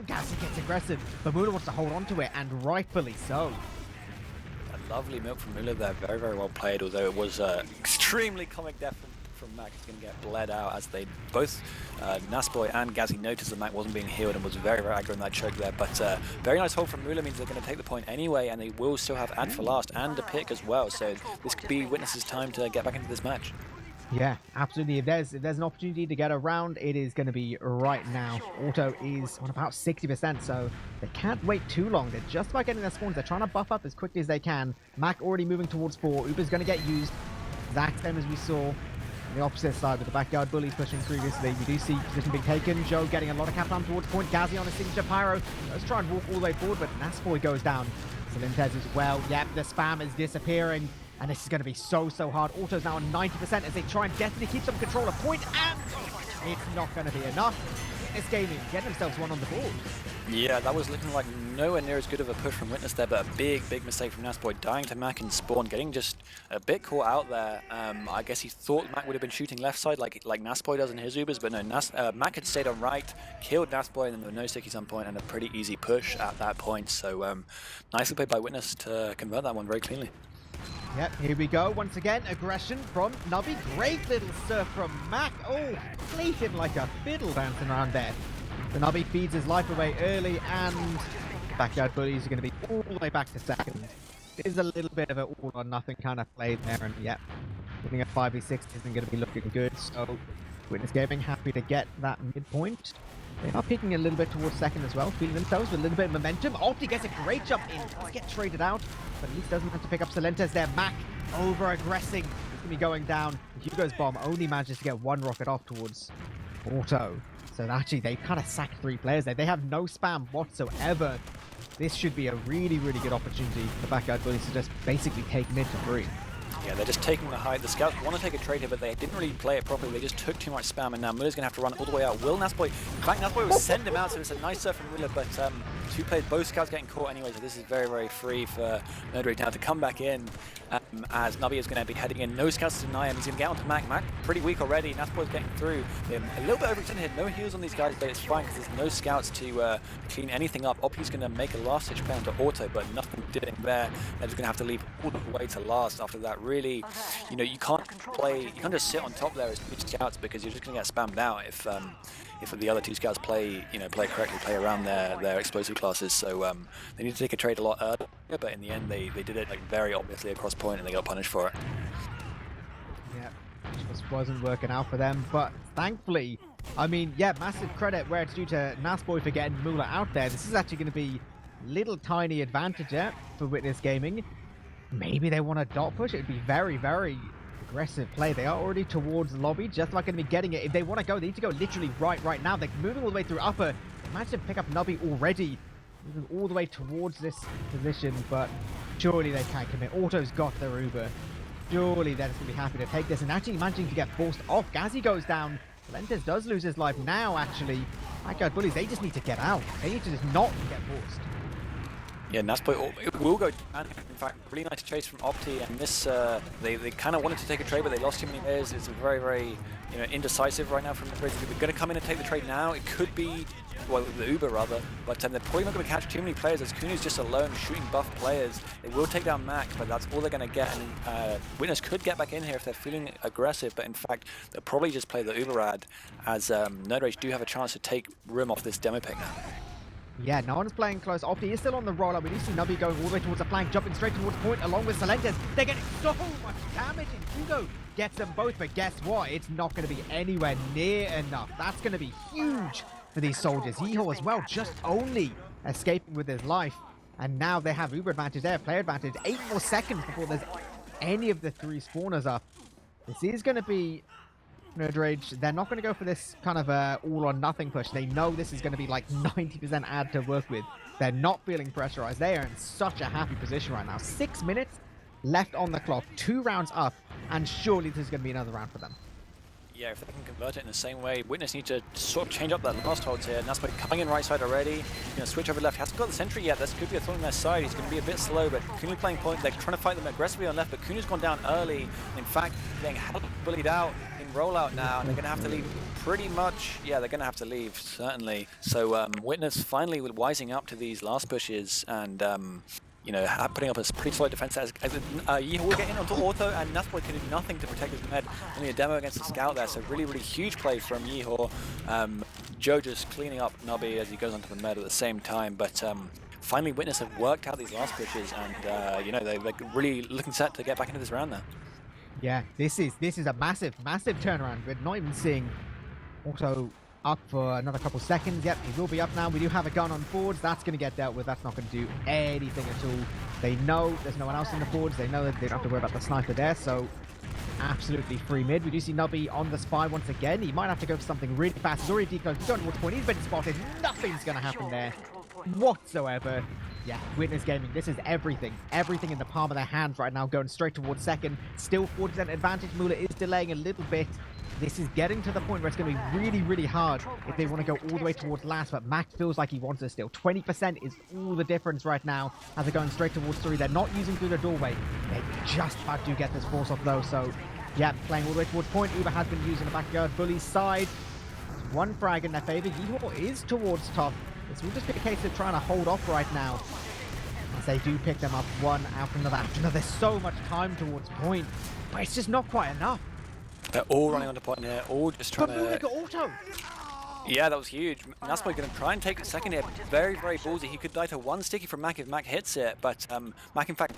Gazi gets aggressive, but Mula wants to hold on to it, and rightfully so. A lovely milk from Mula there, very, very well played, although it was extremely comic death from Mac is going to get bled out, as they both, Nasboy and Gazzy, noticed that Mac wasn't being healed and was very, very aggro in that choke there. But very nice hold from Mula means they're going to take the point anyway, and they will still have Ad for last and a pick as well. So this could be Witness's time to get back into this match. Yeah, absolutely. If there's an opportunity to get around, it is going to be right now. Auto is on about 60%, so they can't wait too long. They're just about getting their spawns. They're trying to buff up as quickly as they can. Mac already moving towards 4. Uber's going to get used. Exact same as we saw on the opposite side with the backyard bullies pushing previously. We do see position being taken. Joe getting a lot of cap time towards point. Gazzy on a signature pyro. Let's try and walk all the way forward, but Nasboy goes down. Salintez as well. Yep, the spam is disappearing. And this is going to be so hard. Auto's now on 90% as they try and desperately keep some control of point, and it's not going to be enough. Witness Gaming getting themselves one on the board. Yeah, that was looking like nowhere near as good of a push from Witness there, but a big mistake from Nasboy, dying to Mac and Spawn, getting just a bit caught out there. I guess he thought Mac would have been shooting left side like Nasboy does in his Ubers, but no, Mac had stayed on right, killed Nasboy, and then there were no stickies on point, and a pretty easy push at that point. So nicely played by Witness to convert that one very cleanly. Yep, here we go. Once again, aggression from Nubby. Great little surf from Mac. Oh, played him like a fiddle dancing around there. The Nubby feeds his life away early, and backyard bullies are going to be all the way back to second. It is a little bit of an all or nothing kind of play there, and yep, winning a 5v6 isn't going to be looking good. So Witness Gaming happy to get that midpoint. They are picking a little bit towards second as well, feeling themselves with a little bit of momentum. Opti gets a great jump in, does get traded out, but at least doesn't have to pick up Salentez there. Mac over-aggressing. He's going to be going down. Hugo's bomb only manages to get one rocket off towards Auto. So actually, they kind of sacked 3 players there. They have no spam whatsoever. This should be a really good opportunity for the backyard bullies to just basically take mid to 3. Yeah, they're just taking the height. The scouts want to take a trade here, but they didn't really play it properly. They just took too much spam, and now Muller's going to have to run all the way out. Will Nasboy? In fact, Nasboy will send him out, so it's a nice surf from Muller, but 2 players, both scouts getting caught anyway, so this is very free for Nerd Rage now to come back in, as Nubby is going to be heading in. No scouts to deny him. He's going to get onto Mac. Mac pretty weak already. Nasboy's getting through. They're a little bit overextended here. No heals on these guys, but it's fine because there's no scouts to clean anything up. Opti's going to make a last-ditch play onto Auto, but nothing doing there. They're just going to have to leave all the way to last after that. Really, you know, you can't just sit on top there as 2 scouts, because you're just going to get spammed out if the other 2 scouts play correctly, play around their explosive classes. So they need to take a trade a lot earlier, but in the end they did it like very obviously across point, and they got punished for it. Yeah, just wasn't working out for them, but thankfully, I mean, yeah, massive credit where it's due to Nasboy for getting Mula out there. This is actually going to be little tiny advantage for Witness Gaming. Maybe they want a dot push. It would be very aggressive play. They are already towards lobby, just like going to be getting it. If they want to go, they need to go literally right now. They're moving all the way through upper. They managed to pick up Nubby already, moving all the way towards this position, but surely they can't commit. Auto's got their Uber. Surely they're just going to be happy to take this, and actually managing to get forced off. Gazzy goes down. Valentes does lose his life now, actually. Backyard bullies, they just need to get out. They need to just not get forced. Yeah, Nasboy will go down. In fact, really nice chase from Opti, and this they kind of wanted to take a trade, but they lost too many players. It's very indecisive right now from the trade. They're going to come in and take the trade now. It could be, well, the Uber rather, but they're probably not going to catch too many players, as Kunu's just alone shooting buff players. They will take down Mac, but that's all they're going to get. And Witness could get back in here if they're feeling aggressive, but in fact they'll probably just play the Uber ad, as Nerd Rage do have a chance to take room off this demo pick now. Yeah, no one's playing close. Opti is still on the rollout. We do see Nubby going all the way towards the flank, jumping straight towards point along with Salentez. They're getting so much damage, and Hugo gets them both, but guess what? It's not going to be anywhere near enough. That's going to be huge for these soldiers. Yeehaw as well, just only escaping with his life. And now they have Uber advantage there, player advantage. 8 more seconds before there's any of the 3 spawners up. This is going to be Nerd Rage. They're not going to go for this kind of all or nothing push. They know this is going to be like 90% ad to work with. They're not feeling pressurized. They are in such a happy position right now. 6 minutes left on the clock, 2 rounds up, and surely this is going to be another round for them. Yeah, if they can convert it in the same way, Witness need to sort of change up that last holds here. Nasboy coming in right side already. He's going to switch over left. He hasn't got the sentry yet. This could be a thorn on their side. He's going to be a bit slow, but Kunu playing point. They're trying to fight them aggressively on left, but Kunu's gone down early. In fact, getting bullied out in rollout now, and they're going to have to leave pretty much. Yeah, they're going to have to leave, certainly. So Witness finally wising up to these last pushes, and you know, putting up a pretty solid defense as Yeehor getting onto auto, and Nasboy can do nothing to protect his med. Only a demo against the scout there, so really, really huge play from Yeehor. Joe just cleaning up Nubby as he goes onto the med at the same time, but finally Witness have worked out these last pushes, and you know, they're really looking set to get back into this round now. Yeah, this is a massive turnaround. We're not even seeing auto up for another couple seconds. Yep, he will be up now. We do have a gun on boards. That's going to get dealt with. That's not going to do anything at all. They know there's no one else on the boards. They know that they don't have to worry about the sniper there, so absolutely free mid. We do see Nubby on the spy once again. He might have to go for something really fast. He's already decoded. He's going towards point. He's been spotted. Nothing's going to happen there whatsoever. Yeah, Witness Gaming, this is everything. Everything in the palm of their hands right now, going straight towards second. Still 40% advantage. Mula is delaying a little bit. This is getting to the point where it's going to be really, really hard if they want to go all the way towards last, but Mac feels like he wants it still. 20% is all the difference right now as they're going straight towards 3. They're not using through the doorway. They just about to get this force off though, so yeah, playing all the way towards point. Uber has been using the backyard. Bully's side. One frag in their favor. Yeehor is towards top. This will just be a case of trying to hold off right now, as they do pick them up one after another. There's so much time towards point, but it's just not quite enough. They're all running onto point here, all just trying to... Got auto! Yeah, that was huge. Nasboy going to try and take the second hit. Very, very ballsy. He could die to one sticky from Mac if Mac hits it, but Mac, in fact,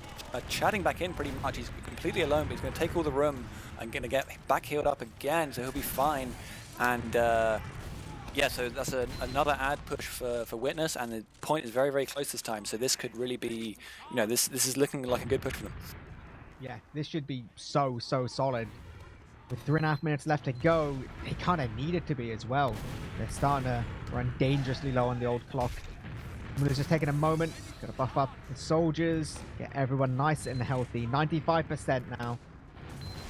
chatting back in pretty much. He's completely alone, but he's going to take all the room and going to get back healed up again, so he'll be fine. And yeah, so that's another ad push for Witness, and the point is very, very close this time, so this could really be, you know, this is looking like a good push for them. Yeah, this should be so solid. With 3.5 minutes left to go, they kind of need it to be as well. They're starting to run dangerously low on the old clock. Mula's just taking a moment, got to buff up the soldiers, get everyone nice and healthy. 95% now.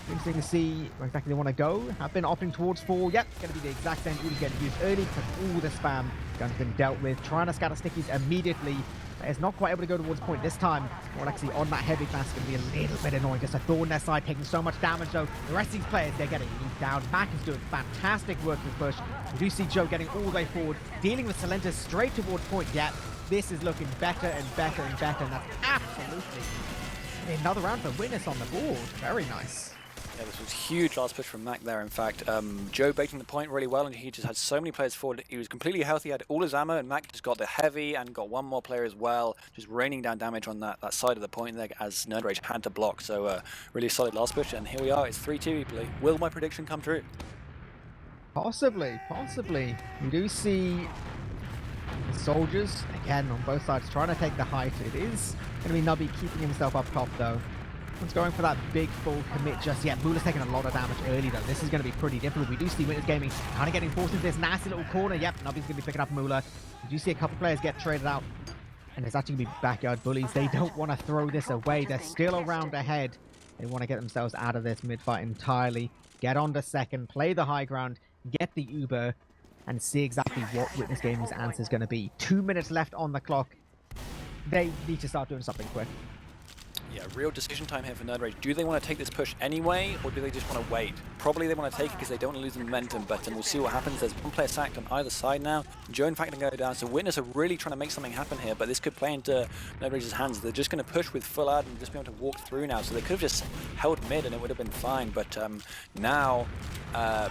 Interesting to see where exactly they want to go. Have been opting towards 4. Yep, going to be the exact same. Uber's getting used early because all the spam guns been dealt with. Trying to scatter stickies immediately. But it's not quite able to go towards point this time. Well, actually, on that heavy class, going to be a little bit annoying. Just a thorn their side, taking so much damage though. The rest of these players, they're getting moved down. Mac is doing fantastic work with push. We do see Joe getting all the way forward, dealing with Salentas straight towards point. Yep, this is looking better and better and better. And that's absolutely another round for Witness on the board. Very nice. Yeah, this was huge last push from Mac there, in fact. Joe baiting the point really well, and he just had so many players forward. He was completely healthy, had all his ammo, and Mac just got the heavy and got one more player as well, just raining down damage on that side of the point there as Nerd Rage had to block. So really solid last push, and here we are. It's 3-2 eepily. Will my prediction come true? Possibly. We do see the soldiers, again, on both sides, trying to take the height. It is going to be Nubby keeping himself up top, though. One's going for that big full commit just yet. Mula's taking a lot of damage early though. This is going to be pretty difficult. We do see Witness Gaming kind of getting forced into this nasty little corner. Yep, Nubby's going to be picking up Mula. We do see a couple players get traded out. And there's actually going to be backyard bullies. They don't want to throw this away. They're still around ahead. They want to get themselves out of this mid-fight entirely. Get on to second, play the high ground, get the Uber, and see exactly what Witness Gaming's answer is going to be. 2 minutes left on the clock. They need to start doing something quick. Yeah, real decision time here for Nerd Rage. Do they want to take this push anyway, or do they just want to wait? Probably they want to take it because they don't want to lose the momentum, but we'll see what happens. There's one player sacked on either side now. Joe, in fact, can go down. So Witness are really trying to make something happen here, but this could play into Nerd Rage's hands. They're just going to push with full ad and just be able to walk through now. So they could have just held mid and it would have been fine, but now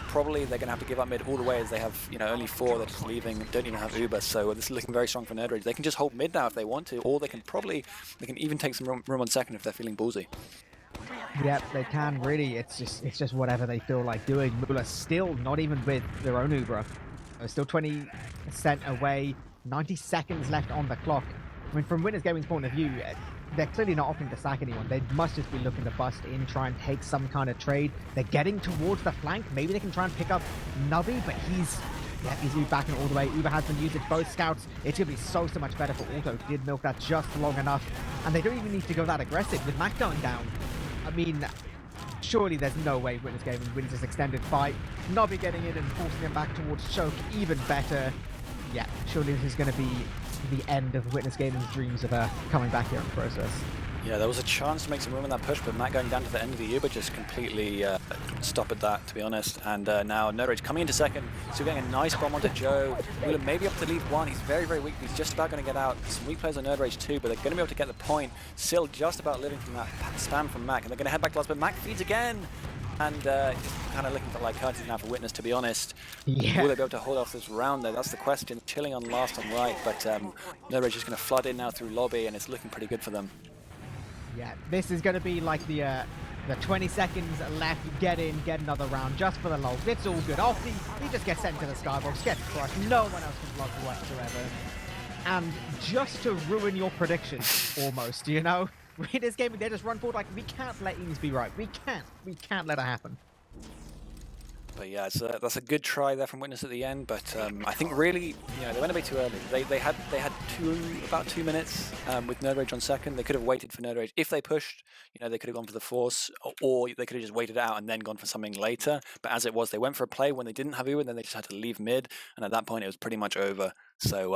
probably they're going to have to give up mid all the way as they have, you know, only 4 that are leaving, don't even have Uber. So this is looking very strong for Nerd Rage. They can just hold mid now if they want to, or they can even take some room on second if they're feeling ballsy. Yep, they can really. It's just whatever they feel like doing. Mula still not even with their own Uber. They're still 20% away. 90 seconds left on the clock. I mean, from Witness Gaming's point of view, they're clearly not opting to sack anyone. They must just be looking to bust in, try and take some kind of trade. They're getting towards the flank. Maybe they can try and pick up Nubby, but he's backing all the way. Uber has been used at both scouts. It's going to be so much better for Auto. Did milk that just long enough. And they don't even need to go that aggressive with Mac going down. I mean, surely there's no way Witness Gaming wins this extended fight. Nubby getting in and forcing him back towards choke, even better. Yeah, surely this is going to be the end of Witness Gaming's dreams of coming back here in the process. Yeah, there was a chance to make some room in that push, but Matt going down to the end of the Uber just completely stopped that, to be honest. And now Nurage coming into second, still getting a nice bomb onto Joe. Wheeler may be able to leave one. He's very, very weak. He's just about going to get out. Some weak players on Nurage too, but they're going to be able to get the point. Still just about living from that spam from Mac, and they're going to head back to last, but Mac feeds again. And just kind of looking for like curtains now for Witness, to be honest. Yeah. Will they be able to hold off this round though? That's the question. Chilling on last on right, but Nurage is going to flood in now through lobby, and it's looking pretty good for them. Yeah, this is going to be like the 20 seconds left, get in, get another round, just for the lols. It's all good. Off he just gets sent to the skybox, gets crushed, no one else can block whatsoever. And just to ruin your prediction, almost, you know? In this game, they just run forward like, we can't let eemes be right. We can't let it happen. But yeah, that's a good try there from Witness at the end. But I think really, they went a bit too early. They had about 2 minutes with Nerd Rage on second. They could have waited for Nerd Rage. If they pushed, they could have gone for the Force, or they could have just waited it out and then gone for something later. But as it was, they went for a play when they didn't have Uber, and then they just had to leave mid. And at that point, it was pretty much over. So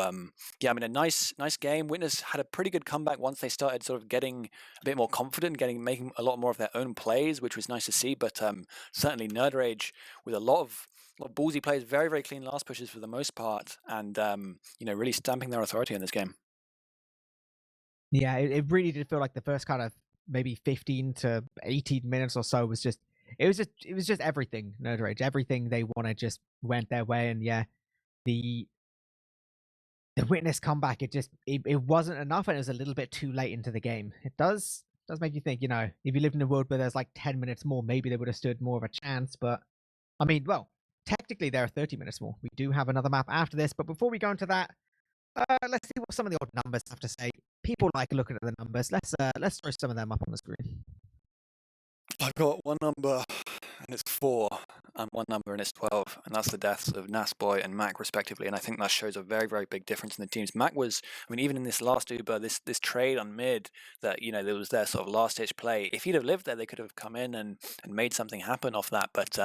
yeah, I mean, a nice game. Witness had a pretty good comeback once they started sort of getting a bit more confident, making a lot more of their own plays, which was nice to see. But certainly Nerd Rage with a lot of ballsy plays, very, very clean last pushes for the most part, and really stamping their authority in this game. Yeah, it really did feel like the first kind of maybe 15 to 18 minutes or so was just it was just everything Nerd Rage, everything they wanted just went their way, and yeah, the Witness comeback, it wasn't enough, and it was a little bit too late into the game. It does make you think, if you lived in a world where there's like 10 minutes more, maybe they would have stood more of a chance. But I mean, well, technically there are 30 minutes more. We do have another map after this, but before we go into that, let's see what some of the odd numbers have to say. People like looking at the numbers. Let's throw some of them up on the screen. I've got one number, and it's 4, and one number, and it's 12, and that's the deaths of Nasboy and Mac, respectively. And I think that shows a very, very big difference in the teams. Mac was, even in this last Uber, this trade on mid, that, there was their sort of last-ditch play. If he'd have lived there, they could have come in and made something happen off that. But,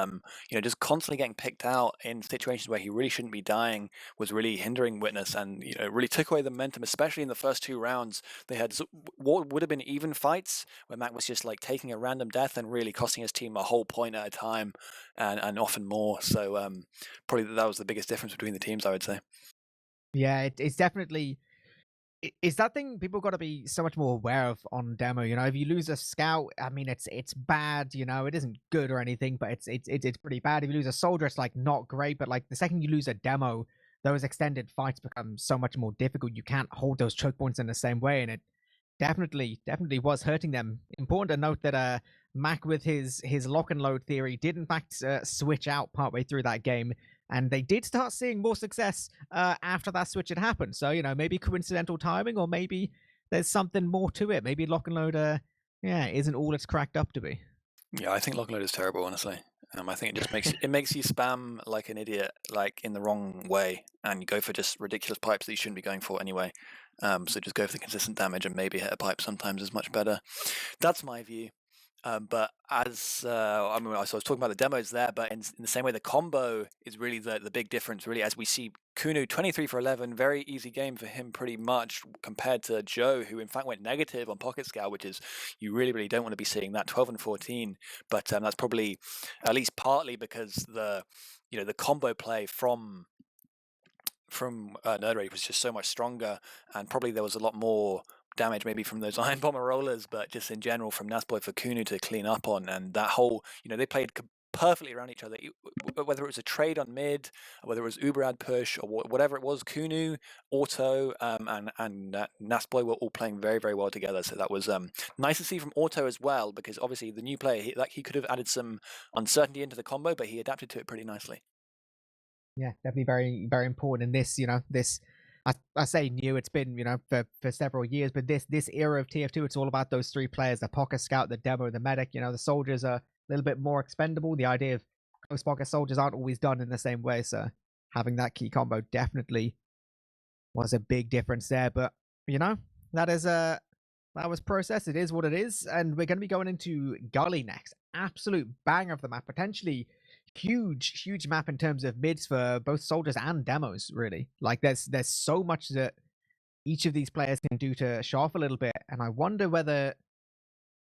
just constantly getting picked out in situations where he really shouldn't be dying was really hindering Witness, and, really took away the momentum, especially in the first 2 rounds. They had what would have been even fights, where Mac was just like taking a random death and really costing his team a whole point at a time, and often more. So probably that was the biggest difference between the teams, I would say. Yeah, it's definitely is that thing people got to be so much more aware of on demo. If you lose a scout, I mean, it's bad. It isn't good or anything, but it's pretty bad. If you lose a soldier, it's like not great. But like the second you lose a demo, those extended fights become so much more difficult. You can't hold those choke points in the same way, and it definitely was hurting them. Important to note that Mac with his lock and load theory did in fact switch out partway through that game, and they did start seeing more success after that switch had happened. So maybe coincidental timing, or maybe there's something more to it. Maybe lock and load isn't all it's cracked up to be. Yeah, I think lock and load is terrible, honestly. I think it just makes you spam like an idiot, like in the wrong way, and you go for just ridiculous pipes that you shouldn't be going for anyway. So just go for the consistent damage, and maybe hit a pipe sometimes is much better. That's my view. But as I was talking about the demos there, but in the same way, the combo is really the big difference. Really, as we see, Kunu 23 for 11, very easy game for him, pretty much compared to Joe, who in fact went negative on Pocket Scout, which is you really, really don't want to be seeing that 12 and 14. But that's probably at least partly because the combo play from Nerd Rage was just so much stronger, and probably there was a lot more damage maybe from those Iron Bomber rollers, but just in general from Nasboy for Kunu to clean up on, and that whole, they played perfectly around each other, whether it was a trade on mid, whether it was Uberad push, or whatever it was. Kunu, Auto, and Nasboy were all playing very, very well together, so that was nice to see from Auto as well, because obviously the new player, he could have added some uncertainty into the combo, but he adapted to it pretty nicely. Yeah, definitely very, very important in this, this, I say new, it's been, for several years, but this era of TF2, it's all about those 3 players, the Pocket Scout, the Demo, the Medic. The soldiers are a little bit more expendable. The idea of close pocket soldiers aren't always done in the same way, so having that key combo definitely was a big difference there. But, that was process. It is what it is, and we're going to be going into Gully next. Absolute banger of the map, potentially huge map in terms of mids for both soldiers and demos. Really, like there's so much that each of these players can do to show off a little bit, and I wonder whether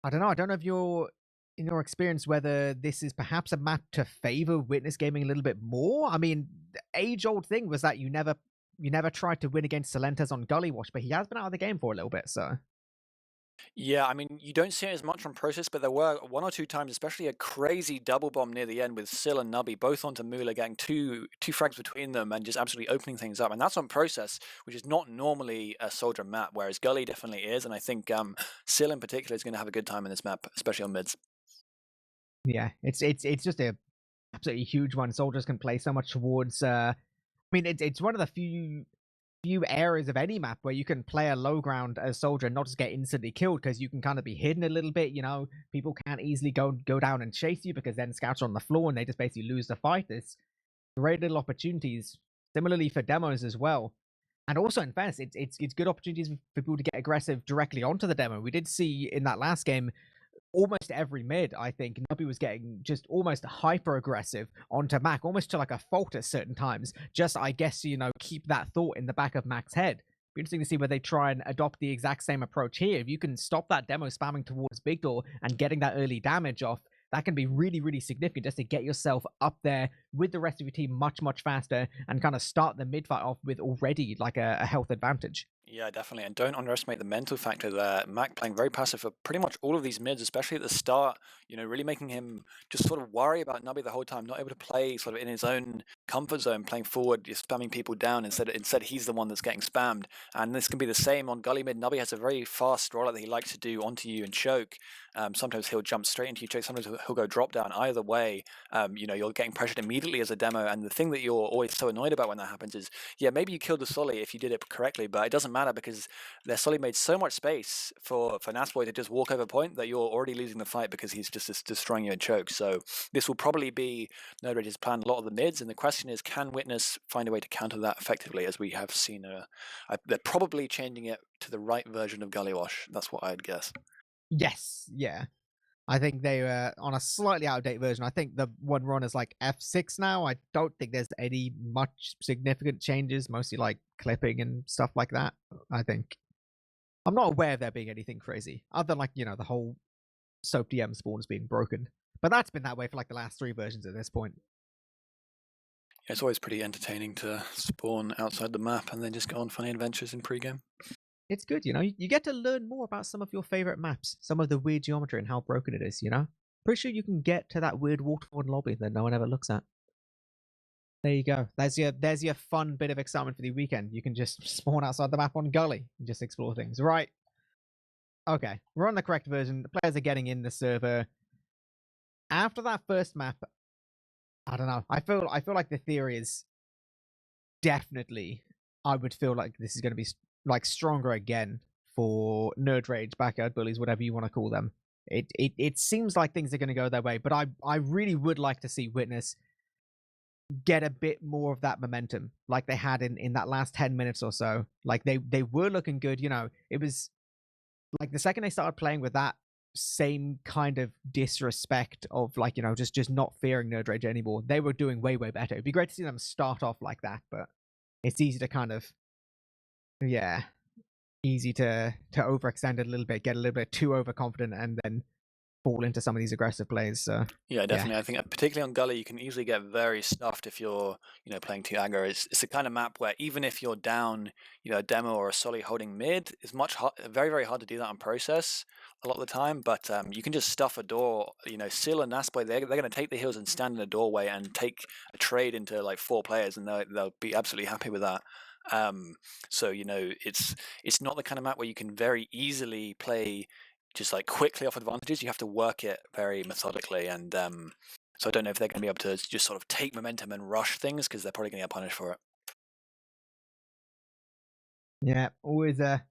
I don't know. I don't know if you're in your experience whether this is perhaps a map to favor witness gaming a little bit more. I mean, the age-old thing was that you never tried to win against Salentes on Gullywash, but he has been out of the game for a little bit, so Yeah, I mean, you don't see it as much from Process, but there were one or two times, especially a crazy double bomb near the end with Sil and Nubby both onto Moolah, getting two frags between them and just absolutely opening things up. And that's on Process, which is not normally a soldier map, whereas Gully definitely is. And I think Sil in particular is going to have a good time in this map, especially on mids. yeah, it's just a absolutely huge one. Soldiers can play so much towards. I mean, it's one of the few areas of any map where you can play a low ground as soldier and not just get instantly killed because you can kind of be hidden a little bit. People can't easily go down and chase you because then scouts are on the floor and they just basically lose the fight. There's great little opportunities. Similarly for demos as well. And also in fairness, it's good opportunities for people to get aggressive directly onto the demo. We did see in that last game almost every mid, I think, Nubby was getting just almost hyper aggressive onto Mac, almost to like a fault at certain times. Just, I guess, keep that thought in the back of Mac's head. Be interesting to see where they try and adopt the exact same approach here. If you can stop that demo spamming towards Big Door and getting that early damage off, that can be really, really significant just to get yourself up there with the rest of your team much, much faster and kind of start the mid fight off with already like a health advantage. Yeah, definitely. And don't underestimate the mental factor there. Mac playing very passive for pretty much all of these mids, especially at the start, really making him just sort of worry about Nubby the whole time, not able to play sort of in his own comfort zone, playing forward, just spamming people down instead he's the one that's getting spammed. And this can be the same on Gully mid. Nubby has a very fast rollout that he likes to do onto you and choke. Sometimes he'll jump straight into you choke, sometimes he'll go drop down. Either way, you're getting pressured immediately as a demo. And the thing that you're always so annoyed about when that happens is, yeah, maybe you killed the Solly if you did it correctly, but it doesn't matter because their Solly made so much space for Nasboy to just walk over point that you're already losing the fight because he's just destroying you in choke. So this will probably be Node Rage's plan a lot of the mids, and the question is, can Witness find a way to counter that effectively, as we have seen? They're probably changing it to the right version of Gullywash. That's what I'd guess. Yes, yeah. I think they were on a slightly out of date version. I think the one run is like F6 now. I don't think there's any much significant changes, mostly like clipping and stuff like that. I think I'm not aware of there being anything crazy other than like, the whole soap DM spawn's being broken. But that's been that way for like the last 3 versions at this point. It's always pretty entertaining to spawn outside the map and then just go on funny adventures in pregame. It's good, you get to learn more about some of your favorite maps, some of the weird geometry and how broken it is, Pretty sure you can get to that weird waterfall lobby that no one ever looks at. There you go. There's your fun bit of excitement for the weekend. You can just spawn outside the map on Gully and just explore things. Right. Okay. We're on the correct version. The players are getting in the server. After that first map, I don't know. I feel like the theory is definitely I would feel like this is going to be like stronger again for Nerd Rage, Backyard Bullies, whatever you want to call them. It seems like things are going to go their way, but I really would like to see Witness get a bit more of that momentum like they had in that last 10 minutes or so. Like they were looking good, it was like the second they started playing with that same kind of disrespect of like, just not fearing Nerd Rage anymore, they were doing way, way better. It'd be great to see them start off like that, but it's easy to kind of, yeah, easy to overextend it a little bit, get a little bit too overconfident, and then fall into some of these aggressive plays. So yeah, definitely. Yeah. I think particularly on Gully, you can easily get very stuffed if you're, playing too aggro. It's the kind of map where even if you're down, a demo or a Solly holding mid, it's very, very hard to do that on Process a lot of the time. But you can just stuff a door. Sil and Nasboy, they're going to take the heals and stand in a doorway and take a trade into like 4 players, and they'll be absolutely happy with that. So it's not the kind of map where you can very easily play just like quickly off advantages. You have to work it very methodically, and so I don't know if they're going to be able to just sort of take momentum and rush things, because they're probably going to get punished for it. Yeah, always a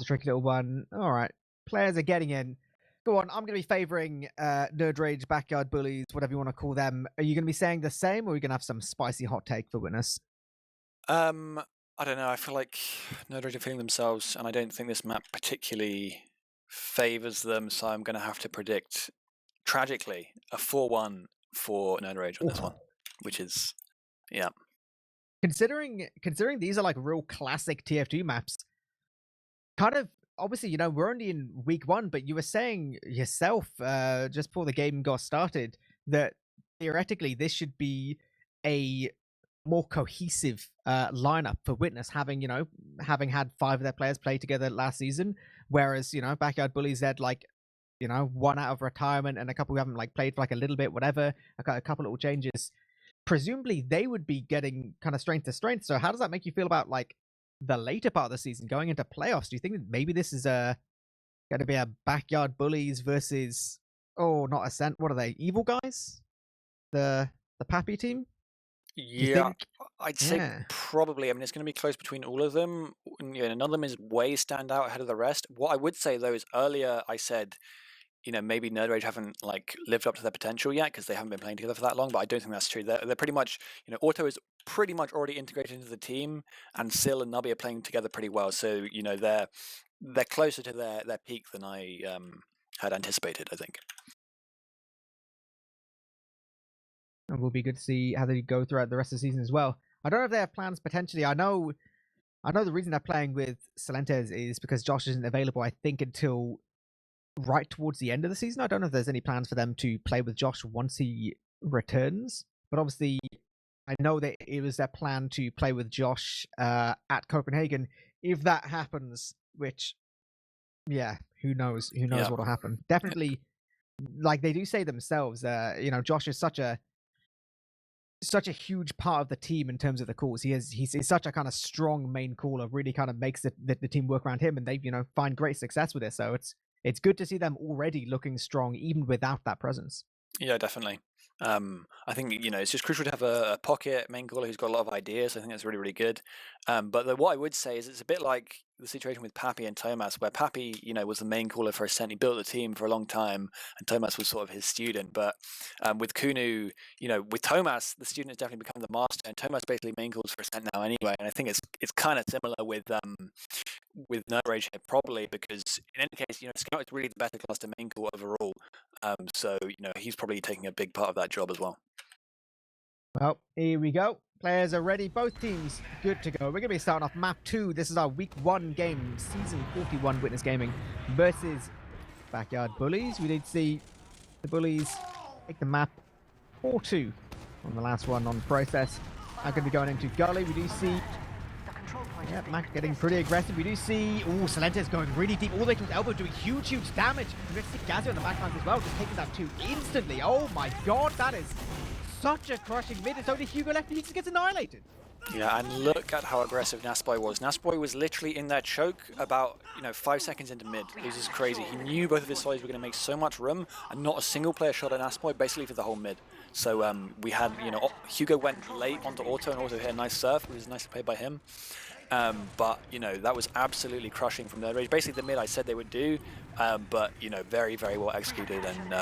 tricky little one. All right, players are getting in. Go on, I'm going to be favouring Nerd Rage, Backyard Bullies, whatever you want to call them. Are you going to be saying the same, or are you going to have some spicy hot take for Witness? I don't know. I feel like Nerd Rage are feeling themselves, and I don't think this map particularly favours them, so I'm going to have to predict, tragically, a 4-1 for Nerd Rage on this one, which is, yeah. Considering these are like real classic TF2 maps, kind of obviously, we're only in week 1, but you were saying yourself just before the game got started that theoretically this should be a more cohesive lineup for Witness, having had 5 of their players play together last season, whereas Backyard Bullies had one out of retirement and a couple who haven't played for a little bit, whatever, a couple little changes. Presumably they would be getting kind of strength to strength. So how does that make you feel about the later part of the season going into playoffs? Do you think that maybe this is going to be a Backyard Bullies versus not Ascent? What are they? Evil Guys? The Pappy team? Yeah, I'd say probably. I mean, it's going to be close between all of them. None of them is way stand out ahead of the rest. What I would say though is earlier I said, maybe Nerd Rage haven't lived up to their potential yet because they haven't been playing together for that long. But I don't think that's true. They're pretty much, Auto is pretty much already integrated into the team, and Sil and Nubby are playing together pretty well. So they're closer to their peak than I had anticipated, I think. And will be good to see how they go throughout the rest of the season as well. I don't know if they have plans potentially. I know the reason they're playing with Silentes is because Josh isn't available, I think, until right towards the end of the season. I don't know if there's any plans for them to play with Josh once he returns. But obviously, I know that it was their plan to play with Josh at Copenhagen. If that happens, which, who knows? Who knows what'll happen? Definitely, they do say themselves, Josh is such a huge part of the team in terms of the calls. He's such a kind of strong main caller, really kind of makes the team work around him, and they find great success with it. So it's good to see them already looking strong even without that presence. Yeah, definitely. I think it's just crucial to have a pocket main caller who's got a lot of ideas. I think that's really, really good. But what I would say is it's a bit like the situation with Pappy and Thomas, where Pappy, was the main caller for Ascent. He built the team for a long time, and Thomas was sort of his student. But with Kunu, with Thomas, the student has definitely become the master, and Thomas basically main calls for Ascent now anyway. And I think it's kind of similar with Nerd Rage here, probably, because in any case, Scout is really the better class to main call overall. So he's probably taking a big part of that job as well. Well, here we go. Players are ready. Both teams good to go. We're going to be starting off map 2. This is our week 1 game, season 41 Witness Gaming versus Backyard Bullies. We did see the Bullies take the map 4-2 on the last one on process. Now going to be going into Gully. We do see Mac getting pretty aggressive. We do see Silentes going really deep all the way to his elbow, doing huge damage. We get to see Gazio on the backlines as well, just taking that 2 instantly. Oh my god, that is such a crushing mid. It's only Hugo left and he just gets annihilated. Yeah, and look at how aggressive Nasboy was. Nasboy was literally in that choke about 5 seconds into mid. This is crazy. He knew both of his solids were going to make so much room, and not a single player shot at Nasboy basically for the whole mid. So we had Hugo went late onto Auto, and Auto hit a nice surf, which was nicely played by him. But that was absolutely crushing from Nerd Rage. Basically the mid I said they would do, but very, very well executed, and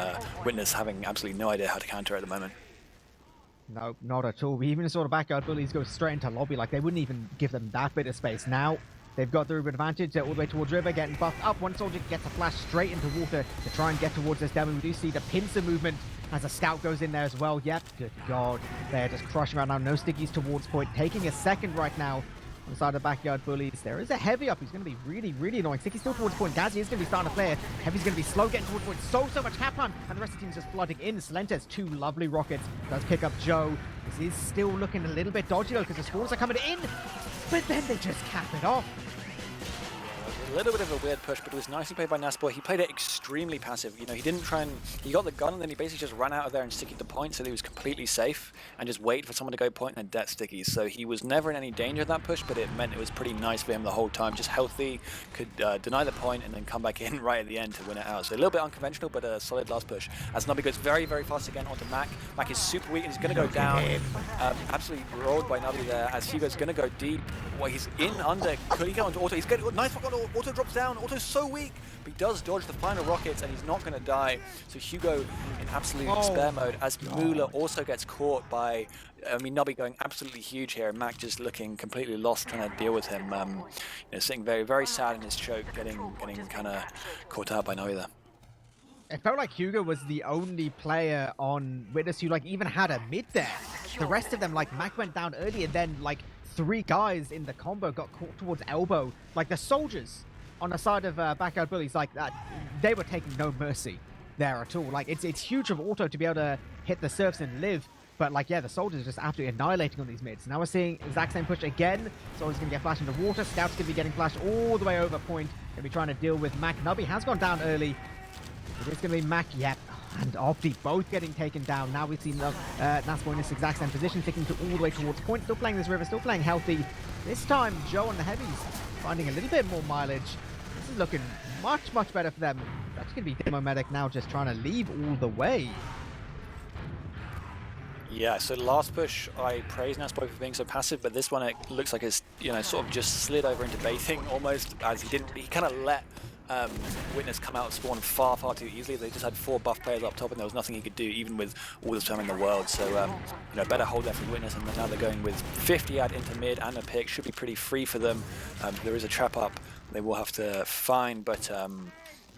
Witness having absolutely no idea how to counter at the moment. No, not at all. We even saw the Backyard Bullies go straight into lobby, they wouldn't even give them that bit of space. Now they've got the Ruben advantage, all the way towards River, getting buffed up. One soldier gets a flash straight into water to try and get towards this demo. We do see the pincer movement as a scout goes in there as well. Yep, good god, they're just crushing right now. No stickies towards point, taking a second right now on the side of Backyard Bullies. There is a Heavy up who's going to be really, really annoying. Sticky's still towards point. Gazi is going to be starting to play it. Heavy's going to be slow getting towards point. So much cap time, and the rest of the team's just flooding in. Silentes, 2 lovely rockets. Does pick up Joe. This is still looking a little bit dodgy though, because the spawns are coming in, but then they just cap it off. A little bit of a weird push, but it was nicely played by Nasboy. He played it extremely passive. He didn't try and... He got the gun, and then he basically just ran out of there and sticky the point, so he was completely safe, and just wait for someone to go point and then det stickies. So he was never in any danger of that push, but it meant it was pretty nice for him the whole time. Just healthy, could deny the point, and then come back in right at the end to win it out. So a little bit unconventional, but a solid last push. As Nubby goes very, very fast again onto Mac. Mac is super weak, and he's going to go down. Absolutely rolled by Nubby there, as Hugo's going to go deep. Well, he's in under. Could he get onto Auto? He's getting nice rock on Auto, drops down. Auto's so weak, but he does dodge the final rockets, and he's not going to die. So Hugo in absolute despair mode, as Moolah also gets caught by, Nubby going absolutely huge here, and Mac just looking completely lost trying to deal with him. Sitting very, very sad in his choke, getting kind of caught out by Nubby there. It felt like Hugo was the only player on Witness who even had a mid there. The rest of them, Mac went down early, and then 3 guys in the combo got caught towards elbow. The soldiers on the side of Backyard Bullies, like that, they were taking no mercy there at all. Like it's huge of Auto to be able to hit the surface and live. But like, yeah, the soldiers are just absolutely annihilating on these mids. Now we're seeing exact same push again. Soldiers going to get flashed into water. Scout's going to be getting flashed all the way over point. Going to be trying to deal with Mac. Nubby has gone down early. It is going to be Mac, yep, and Opti both getting taken down. Now we've seen Naspo in this exact same position, sticking to all the way towards point. Still playing this river, still playing healthy. This time, Joe on the heavies finding a little bit more mileage. This is looking much, much better for them. It's actually going to be Demo Medic now just trying to leave all the way. Yeah, so last push I praised Nasboy for being so passive, but this one it looks like it's, you know, sort of just slid over into baiting almost, as he kind of let Witness come out of spawn far too easily. They just had 4 buff players up top and there was nothing he could do even with all the time in the world. So you know, better hold there for Witness, and now they're going with 50 ad into mid and a pick. Should be pretty free for them. There is a trap up they will have to find, but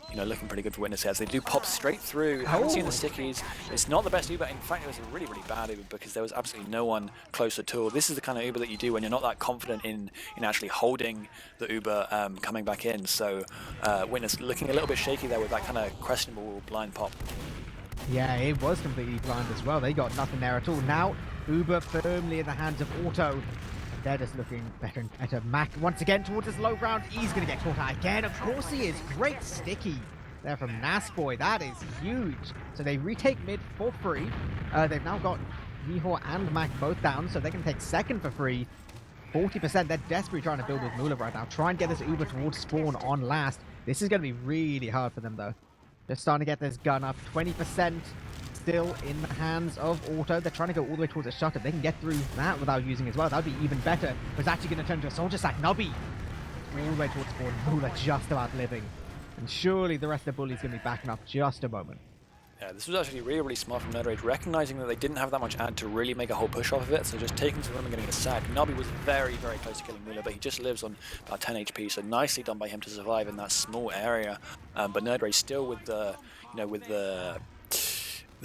you know, looking pretty good for Witness as they do pop straight through. Haven't seen the stickies. It's not the best Uber. In fact, it was a really bad Uber because there was absolutely no one close at all. This is the kind of Uber that you do when you're not that confident in actually holding the Uber coming back in. So Witness looking a little bit shaky there with that kind of questionable blind pop. Yeah, it was completely blind as well. They got nothing there at all. Now, Uber firmly in the hands of Auto. They're just looking better and better. Mac once again towards his low ground. He's going to get caught out again. Of course he is. Great sticky there from Nasboy. That is huge. So they retake mid for free. They've now got Mihor and Mac both down, so they can take second for free. 40%. They're desperately trying to build with Mula right now. Try and get this Uber towards spawn on last. This is going to be really hard for them though. They're starting to get this gun up. 20%. Still in the hands of Auto. They're trying to go all the way towards the shot. If they can get through that without using as well, that would be even better. But it's actually going to turn into a soldier sack. Nubby all the way towards spawn. Mula just about living. And surely the rest of the Bullies going to be backing up just a moment. Yeah, this was actually really smart from Nerd Rage, recognizing that they didn't have that much ad to really make a whole push off of it, so just taking to the room and getting a sack. Nubby was very close to killing Mula, but he just lives on about 10 HP, so nicely done by him to survive in that small area. But Nerd Rage still with the, you know, with the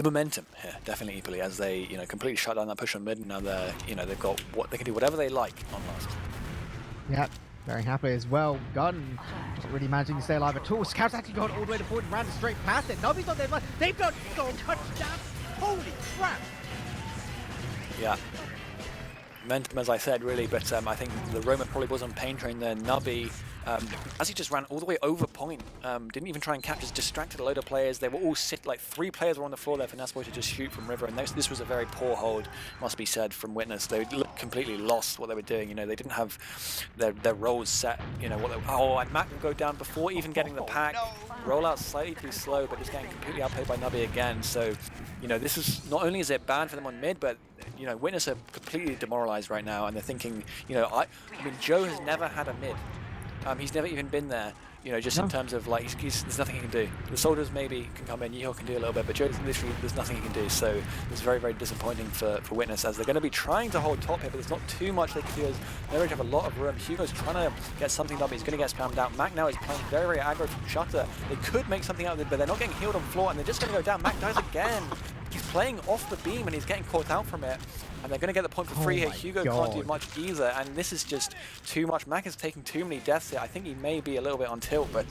momentum here, definitely eepily, as they, you know, completely shut down that push on mid, and now they're, you know, they've got what they can do, whatever they like on last. Yep, very happy as well. Gun not really managing to stay alive at all. Scouts actually got all the way to point and ran straight past it. Nobby's not there, but they've got goal touchdown. Holy crap! Yeah. Momentum, as I said, really, but I think the Roman probably was on pain train there. Nubby, as he just ran all the way over point, didn't even try and capture, just distracted a load of players. They were all like 3 players were on the floor there for Nasboy to just shoot from river, and this was a very poor hold, must be said, from Witness. They looked completely lost what they were doing. You know, they didn't have their roles set. You know, and Mac would go down before even getting the pack. Rollout slightly too slow, but just getting completely outplayed by Nubby again. So, you know, this is not only is it bad for them on mid, but you know, Witness are completely demoralized right now, and they're thinking, you know, I mean, Joe has never had a mid. He's never even been there, you know, just in terms of, like, there's nothing he can do. The soldiers maybe can come in, Yeho can do a little bit, but Joe's literally, there's nothing he can do. So it's very disappointing for Witness, as they're going to be trying to hold top here, but there's not too much they can do, as they don't have a lot of room. Hugo's trying to get something done, but he's going to get spammed out. Mac now is playing very aggro from Shutter. They could make something out of it, but they're not getting healed on floor, and they're just going to go down. Mac dies again. He's playing off the beam, and he's getting caught out from it. And they're going to get the point for free here. Hugo can't do much either, and this is just too much. Mac is taking too many deaths here. I think he may be a little bit on tilt, but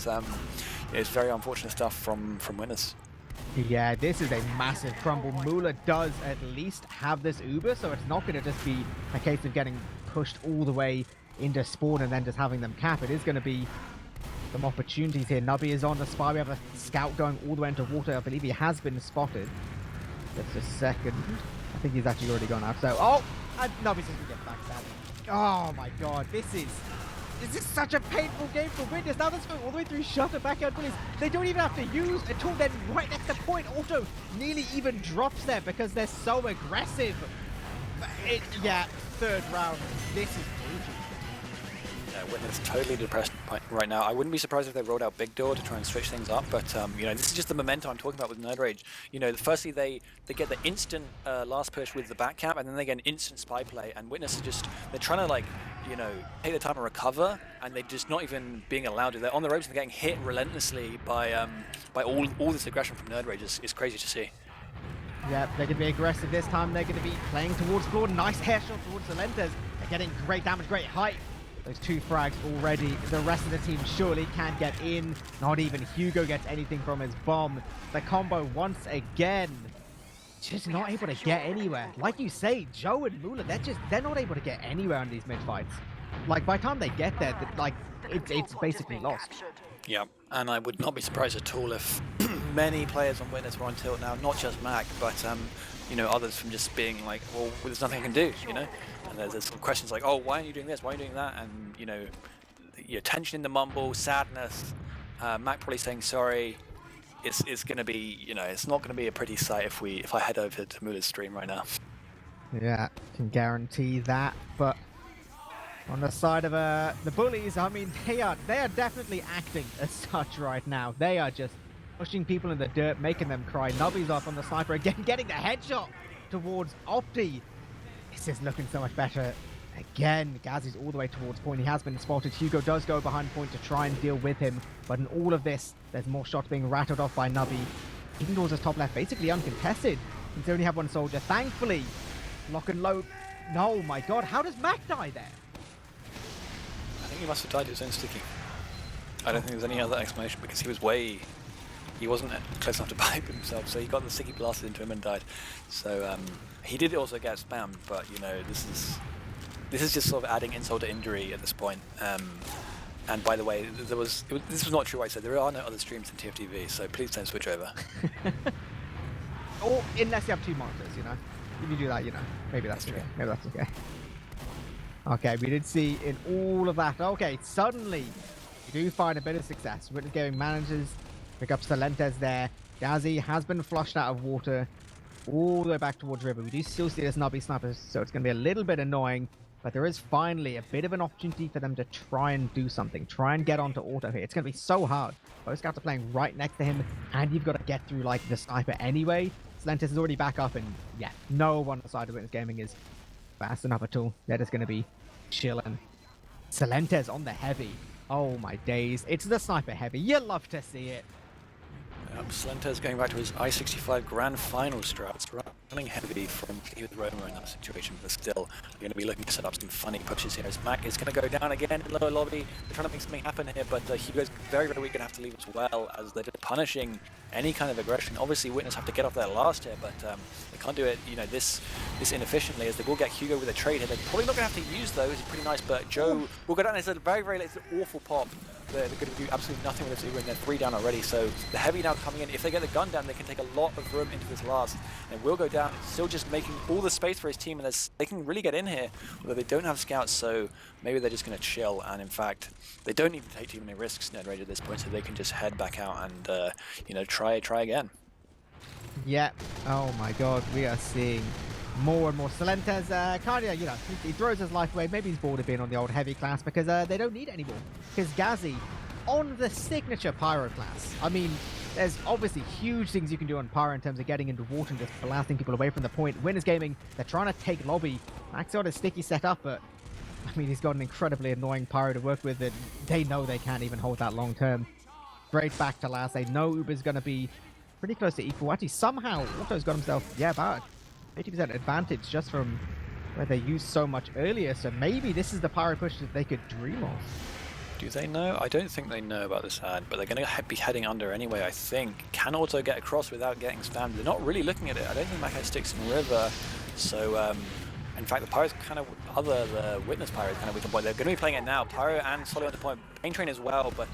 it's very unfortunate stuff from Witness. Yeah, this is a massive crumble. Mula does at least have this Uber, so it's not going to just be a case of getting pushed all the way into spawn and then just having them cap. It is going to be some opportunities here. Nubby is on the spy. We have a scout going all the way into water. I believe he has been spotted. Just a second. I think he's actually already gone out. So, and Nubby's just going to get back that. Oh my god, this is such a painful game for Witness. Now let's go all the way through Shutter, Backyard Bullies. They don't even have to use a tool. Then right next to point, Auto nearly even drops there because they're so aggressive. Yeah, 3rd round. This is brutal. Witness totally depressed right now. I wouldn't be surprised if they rolled out Big Door to try and switch things up, but you know, this is just the momentum I'm talking about with Nerd Rage. You know, firstly they get the instant last push with the back cap, and then they get an instant spy play, and Witness are they're trying to, like, you know, take their time and recover, and they're just not even being allowed to. They're on the ropes and they're getting hit relentlessly by all this aggression from Nerd Rage. It's crazy to see. Yeah, they're going to be aggressive this time. They're going to be playing towards floor. Nice hair shot towards the Lentes. They're getting great damage, great height. Those 2 frags already. The rest of the team surely can't get in. Not even Hugo gets anything from his bomb. The combo once again just not able to get anywhere. Like you say, Joe and Mula, they're not able to get anywhere on these mid fights. Like by the time they get there, like it's basically lost. Yeah, and I would not be surprised at all if many players on Witness were on tilt now, not just Mac, but you know, others from just being like, well, there's nothing I can do, you know. And there's some questions like, oh, why are you doing this? Why are you doing that? And you know, tension in the mumble, sadness. Mac probably saying sorry. It's going to be, you know, it's not going to be a pretty sight if I head over to Mula's stream right now. Yeah, can guarantee that. But on the side of the Bullies, I mean, they are definitely acting as such right now. They are just pushing people in the dirt, making them cry. Nubby's off on the sniper again, getting the headshot towards Opti. This is looking so much better. Again, Gazzy's all the way towards point. He has been spotted. Hugo does go behind point to try and deal with him. But in all of this, there's more shots being rattled off by Nubby. Even towards his top left, basically uncontested. Since they only have 1 soldier. Thankfully, lock and load. No, my god, how does Mac die there? I think he must have died to his own sticky. I don't think there's any other explanation because he wasn't close enough to pipe himself, so he got the sticky blasted into him and died. So he did also get spammed, but you know, this is just sort of adding insult to injury at this point. And by the way, this was not true. I said there are no other streams in TFTV, so please don't switch over. Or unless you have 2 monitors, you know. If you do that, you know, maybe that's okay. Maybe that's okay. Okay, we did see in all of that. Okay, suddenly you do find a bit of success. Witness Gaming manages pick up Salentes there. Gazzy has been flushed out of water all the way back towards river. We do still see this Nubby sniper, so it's going to be a little bit annoying. But there is finally a bit of an opportunity for them to try and do something. Try and get onto auto here. It's going to be so hard. Both scouts are playing right next to him, and you've got to get through, like, the sniper anyway. Salentes is already back up, and, yeah, no one on the side of Witness Gaming is fast enough at all. They're just going to be chilling. Salentes on the heavy. Oh, my days. It's the sniper heavy. You love to see it. Salentes going back to his I-65 Grand Final strats, running heavy from with Roma in that situation, but still going to be looking to set up some funny pushes here as Mac is going to go down again in lower lobby. They're trying to make something happen here, but Hugo's very, very weak, going to have to leave as well, as they're just punishing any kind of aggression. Obviously, Witness have to get off there last here, but they can't do it, you know, this inefficiently, as they will get Hugo with a trade here. They're probably not going to have to use those. It's pretty nice, but Joe will go down. It's a very, very late, it's an awful pop. They're going to do absolutely nothing with this Uber, and they're 3 down already, so the heavy now coming in. If they get the gun down, they can take a lot of room into this last, and will go down. It's still just making all the space for his team, and they can really get in here, although they don't have scouts, so maybe they're just going to chill, and in fact, they don't need to take too many risks, Nerd Rage, at this point, so they can just head back out and, you know, try again. Yeah. Oh my god, we are seeing more and more. Salentes, Cardia, you know, he throws his life away. Maybe he's bored of being on the old heavy class because they don't need it anymore. Because Gazzy, on the signature Pyro class, I mean, there's obviously huge things you can do on Pyro in terms of getting into water and just blasting people away from the point. Winners Gaming, they're trying to take lobby. Max got a sticky set up, but I mean, he's got an incredibly annoying Pyro to work with, and they know they can't even hold that long term. Straight back to last. They know Uber's going to be pretty close to equal. Actually, somehow, Auto's got himself, yeah, about 80% advantage just from where they used so much earlier, so maybe this is the Pyro push that they could dream of. Do they know? I don't think they know about this ad, but they're going to be heading under anyway, I think. Can Auto get across without getting spammed? They're not really looking at it. I don't think Mac has sticks in river, so in fact the Pyro's kind of, the Witness Pyro is kind of weak on point. They're going to be playing it now. Pyro and Solly on the point. Pain Train as well, but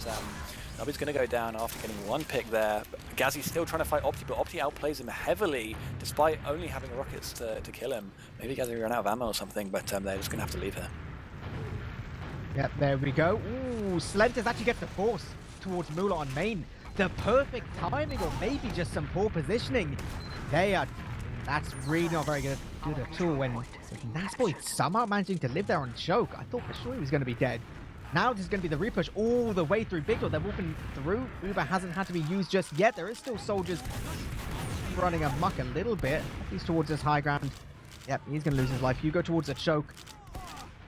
Nubby's going to go down after getting 1 pick there. Gazzy's still trying to fight Opti, but Opti outplays him heavily, despite only having rockets to kill him. Maybe Gazzy ran out of ammo or something, but they're just going to have to leave here. Yep, there we go. Ooh, Salentes actually gets the force towards Mula on main. The perfect timing, or maybe just some poor positioning. That's really not very good at all. When Nasboy somehow managing to live there on choke, I thought for sure he was going to be dead. Now this is going to be the repush all the way through Big Door. They're walking through. Uber hasn't had to be used just yet. There is still soldiers running amok a little bit. He's towards this high ground. Yep, he's going to lose his life. Hugo towards the choke.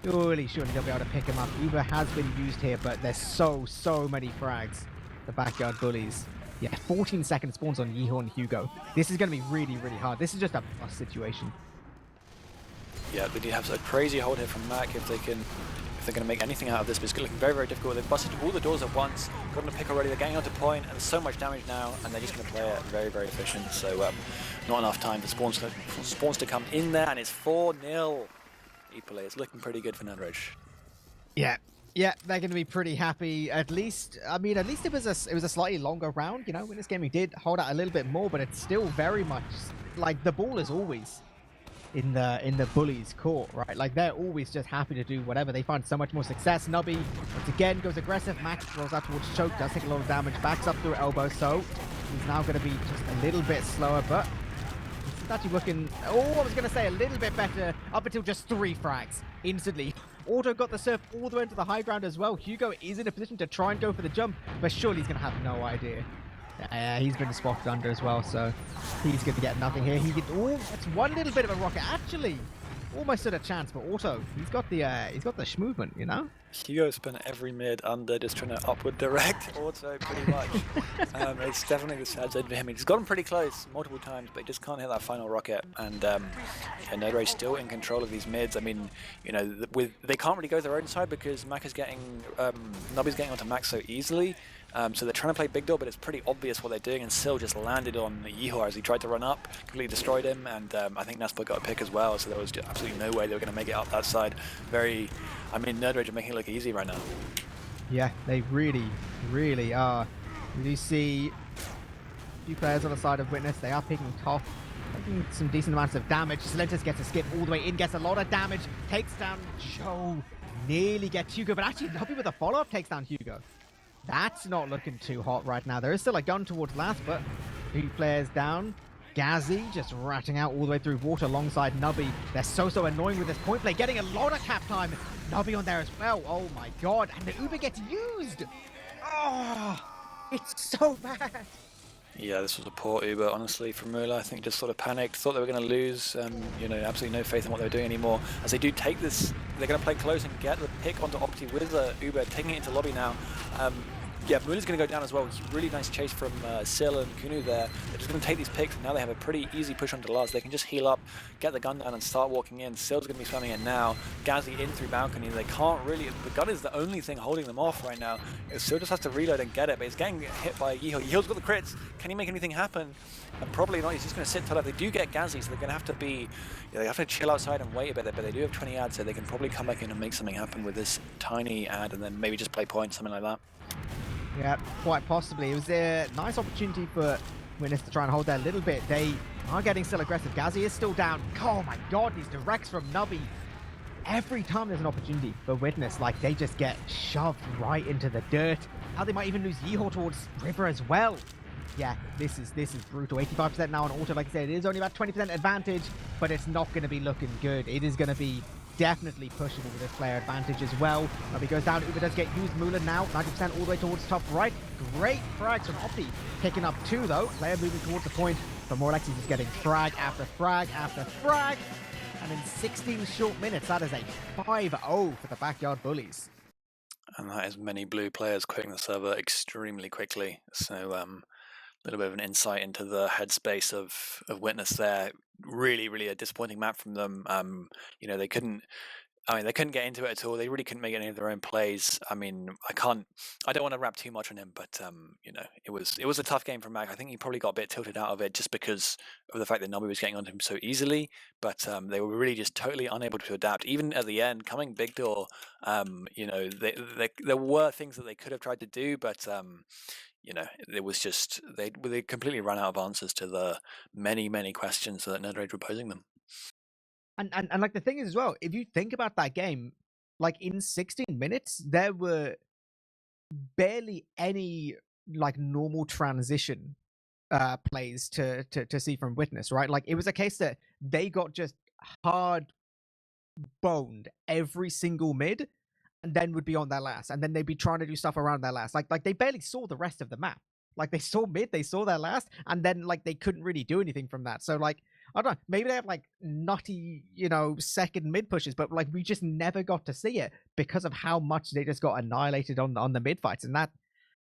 Surely they'll be able to pick him up. Uber has been used here, but there's so many frags. The backyard bullies. Yeah, 14 second spawns on Yeehaw and Hugo. This is going to be really, really hard. This is just a bust situation. Yeah, they do have a crazy hold here from Mac if they can if they're going to make anything out of this, but it's looking very, very difficult. They've busted all the doors at once, got on the pick already, they're getting onto point, and there's so much damage now, and they're just going to play it very, very efficient. So not enough time for spawns to come in there, and it's 4-0. eepily. It's looking pretty good for Nudridge. Yeah, they're going to be pretty happy. At least it was a slightly longer round. You know, in this game we did hold out a little bit more, but it's still very much like the ball is always in the Bullies' court, right? Like they're always just happy to do whatever. They find so much more success. Nubby once again goes aggressive. Max rolls out towards choke, does take a lot of damage, backs up through elbow, so he's now going to be just a little bit slower, but it's actually looking, I was going to say a little bit better up until just 3 frags instantly. Auto got the surf all the way into the high ground as well. Hugo is in a position to try and go for the jump, but surely he's going to have no idea. Yeah, he's been spotted under as well, so he's going to get nothing here. That's one little bit of a rocket. Actually, almost stood a chance, but Auto, he's got the schmovement, you know? Hugo spent every mid under, just trying to upward direct Auto pretty much. It's definitely the sad side for him. He's gotten pretty close multiple times, but he just can't hit that final rocket. And Node still in control of these mids. I mean, you know, they can't really go their own side because Mac is Nubby's getting onto Max so easily. So they're trying to play big door, but it's pretty obvious what they're doing, and Sil just landed on Yeehor as he tried to run up, completely destroyed him, and I think Naspo got a pick as well, so there was just absolutely no way they were going to make it up that side. Nerd Rage are making it look easy right now. Yeah, they really, really are. You do see a few players on the side of Witness. They are picking top, taking some decent amounts of damage. Silentis gets a skip all the way in, gets a lot of damage, takes down Joe, nearly gets Hugo, but actually Nubby with a follow-up takes down Hugo. That's not looking too hot right now. There is still a gun towards last, but 2 players down. Gazzy just ratting out all the way through water alongside Nubby. They're so annoying with this point play, getting a lot of cap time. Nubby on there as well. Oh my god, and the Uber gets used. Oh, it's so bad. Yeah, this was a poor Uber, honestly, from Mula. I think just sort of panicked, thought they were going to lose. You know, absolutely no faith in what they were doing anymore. As they do take this, they're going to play close and get the pick onto Opti with Uber, taking it into lobby now. Yeah, Mula's going to go down as well. Really nice chase from Sil and Kunu there. They're just going to take these picks, and now they have a pretty easy push onto Lars. They can just heal up, get the gun down, and start walking in. Sil's going to be swimming in now. Gazzy in through balcony. They can't really. The gun is the only thing holding them off right now. Sil just has to reload and get it, but he's getting hit by Yeeho. Yeeho's got the crits. Can he make anything happen? And probably not. He's just going to sit tight up. They do get Gazzy, so they're going to have to be. Yeah, they have to chill outside and wait a bit, but they do have 20 ads, so they can probably come back in and make something happen with this tiny ad, and then maybe just play point, something like that. Yeah, quite possibly. It was a nice opportunity for Witness to try and hold there a little bit. They are getting still aggressive. Gazzy is still down. Oh my god, these directs from Nubby. Every time there's an opportunity for Witness, like they just get shoved right into the dirt. How they might even lose Yeehor towards River as well. Yeah, this is brutal. 85% now on Auto. Like I said, it is only about 20% advantage, but it's not going to be looking good. It is going to be definitely pushable with this player advantage as well. Nubby goes down. Uber does get used. Mula now 90% all the way towards top right. Great frags from Opti. Picking up 2 though. Player moving towards the point. But more like he's just getting frag after frag after frag. And in 16 short minutes, that is a 5-0 for the Backyard Bullies. And that is many blue players quitting the server extremely quickly. So a little bit of an insight into the headspace of Witness there. Really a disappointing map from them. You know, they couldn't get into it at all. They really couldn't make any of their own plays. I mean, I don't want to rap too much on him, but you know, it was a tough game for Mac. I think he probably got a bit tilted out of it just because of the fact that Nubby was getting onto him so easily. But they were really just totally unable to adapt. Even at the end, coming big door, you know, there were things that they could have tried to do, but you know, it was just they completely ran out of answers to the many questions that Nerd Rage were posing them. And like the thing is as well, if you think about that game, like in 16 minutes, there were barely any like normal transition plays to see from Witness, right? Like it was a case that they got just hard boned every single mid, and then would be on their last, and then they'd be trying to do stuff around their last. Like they barely saw the rest of the map. Like they saw mid, they saw their last, and then like they couldn't really do anything from that. So like I don't know, maybe they have like nutty, you know, second mid pushes, but like we just never got to see it because of how much they just got annihilated on the mid fights. And that,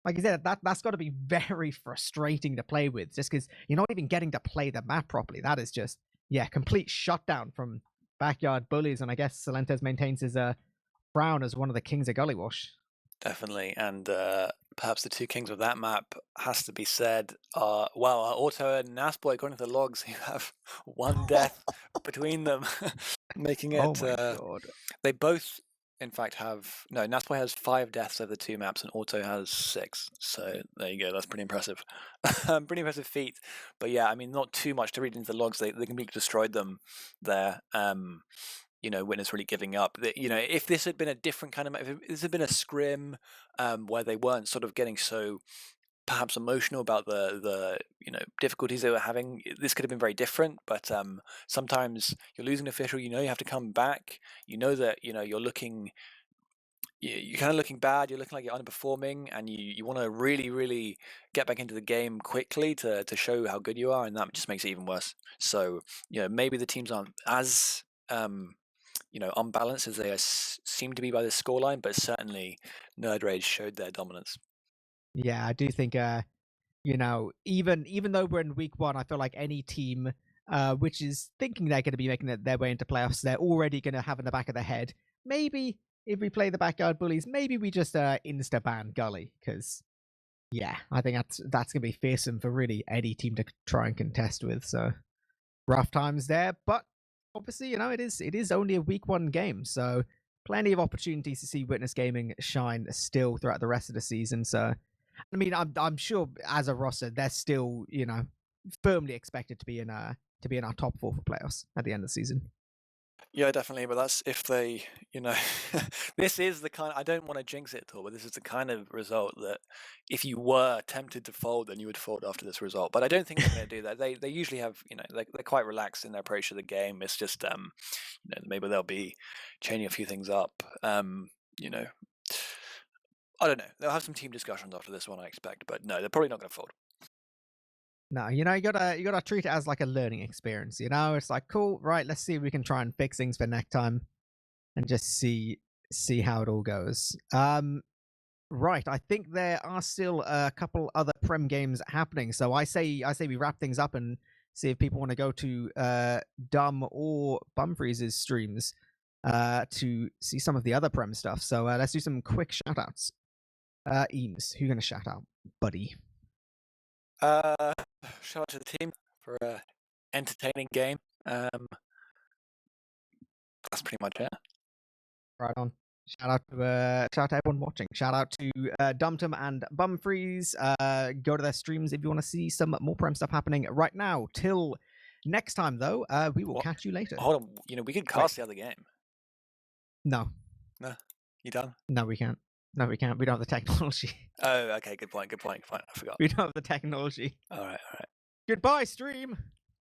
like I said, that's got to be very frustrating to play with, just because you're not even getting to play the map properly. That is just, yeah, complete shutdown from Backyard Bullies. And I guess Silentes maintains his crown as one of the kings of Gullywash. Definitely, and perhaps the two kings of that map has to be said are, well, Auto and Nasboy, according to the logs, who have one death between them, making it. Oh my god. They both, in fact, have no. Nasboy has 5 deaths over the 2 maps, and Auto has 6. So there you go. That's pretty impressive. Pretty impressive feat. But yeah, I mean, not too much to read into the logs. They completely destroyed them there. Witness really giving up. If this had been a different kind of, if this had been a scrim where they weren't sort of getting so perhaps emotional about the difficulties they were having, this could have been very different. But sometimes you're losing an official, you have to come back, that you're looking, you're kind of looking bad, you're looking like you're underperforming, and you want to really, really get back into the game quickly to show how good you are, and that just makes it even worse. So maybe the teams aren't as unbalanced as they seem to be by the scoreline, but certainly Nerd Rage showed their dominance. Yeah, I do think, even though we're in week 1, I feel like any team which is thinking they're going to be making their way into playoffs, they're already going to have in the back of their head, maybe if we play the Backyard Bullies, maybe we just insta-ban Gully, because, yeah, I think that's going to be fearsome for really any team to try and contest with, so rough times there, but obviously, it is only a week 1 game, so plenty of opportunities to see Witness Gaming shine still throughout the rest of the season. So, I mean, I'm sure as a roster, they're still firmly expected to be in our top 4 for playoffs at the end of the season. Yeah, definitely. But that's if they, this is the kind. I don't want to jinx it at all, but this is the kind of result that if you were tempted to fold, then you would fold after this result. But I don't think they're going to do that. They usually have, they're quite relaxed in their approach to the game. It's just, maybe they'll be changing a few things up. I don't know. They'll have some team discussions after this one, I expect. But no, they're probably not going to fold. No, you gotta treat it as like a learning experience. It's like, cool, right? Let's see if we can try and fix things for next time, and just see how it all goes. Right. I think there are still a couple other Prem games happening. So I say we wrap things up and see if people want to go to Dumb or Bumfreeze's streams to see some of the other Prem stuff. So let's do some quick shout outs. Eames, who you gonna shout out, buddy? Shout out to the team for an entertaining game. That's pretty much it. Right on. Shout out to everyone watching. Shout out to Dumtum and Bumfreeze. Go to their streams if you want to see some more Prem stuff happening right now. Till next time, though, we will catch you later. Hold on. We could cast the other game. No. No. You done? No, we can't. No, we can't. We don't have the technology. Oh, okay. Good point. Fine. I forgot. We don't have the technology. All right. Goodbye, stream.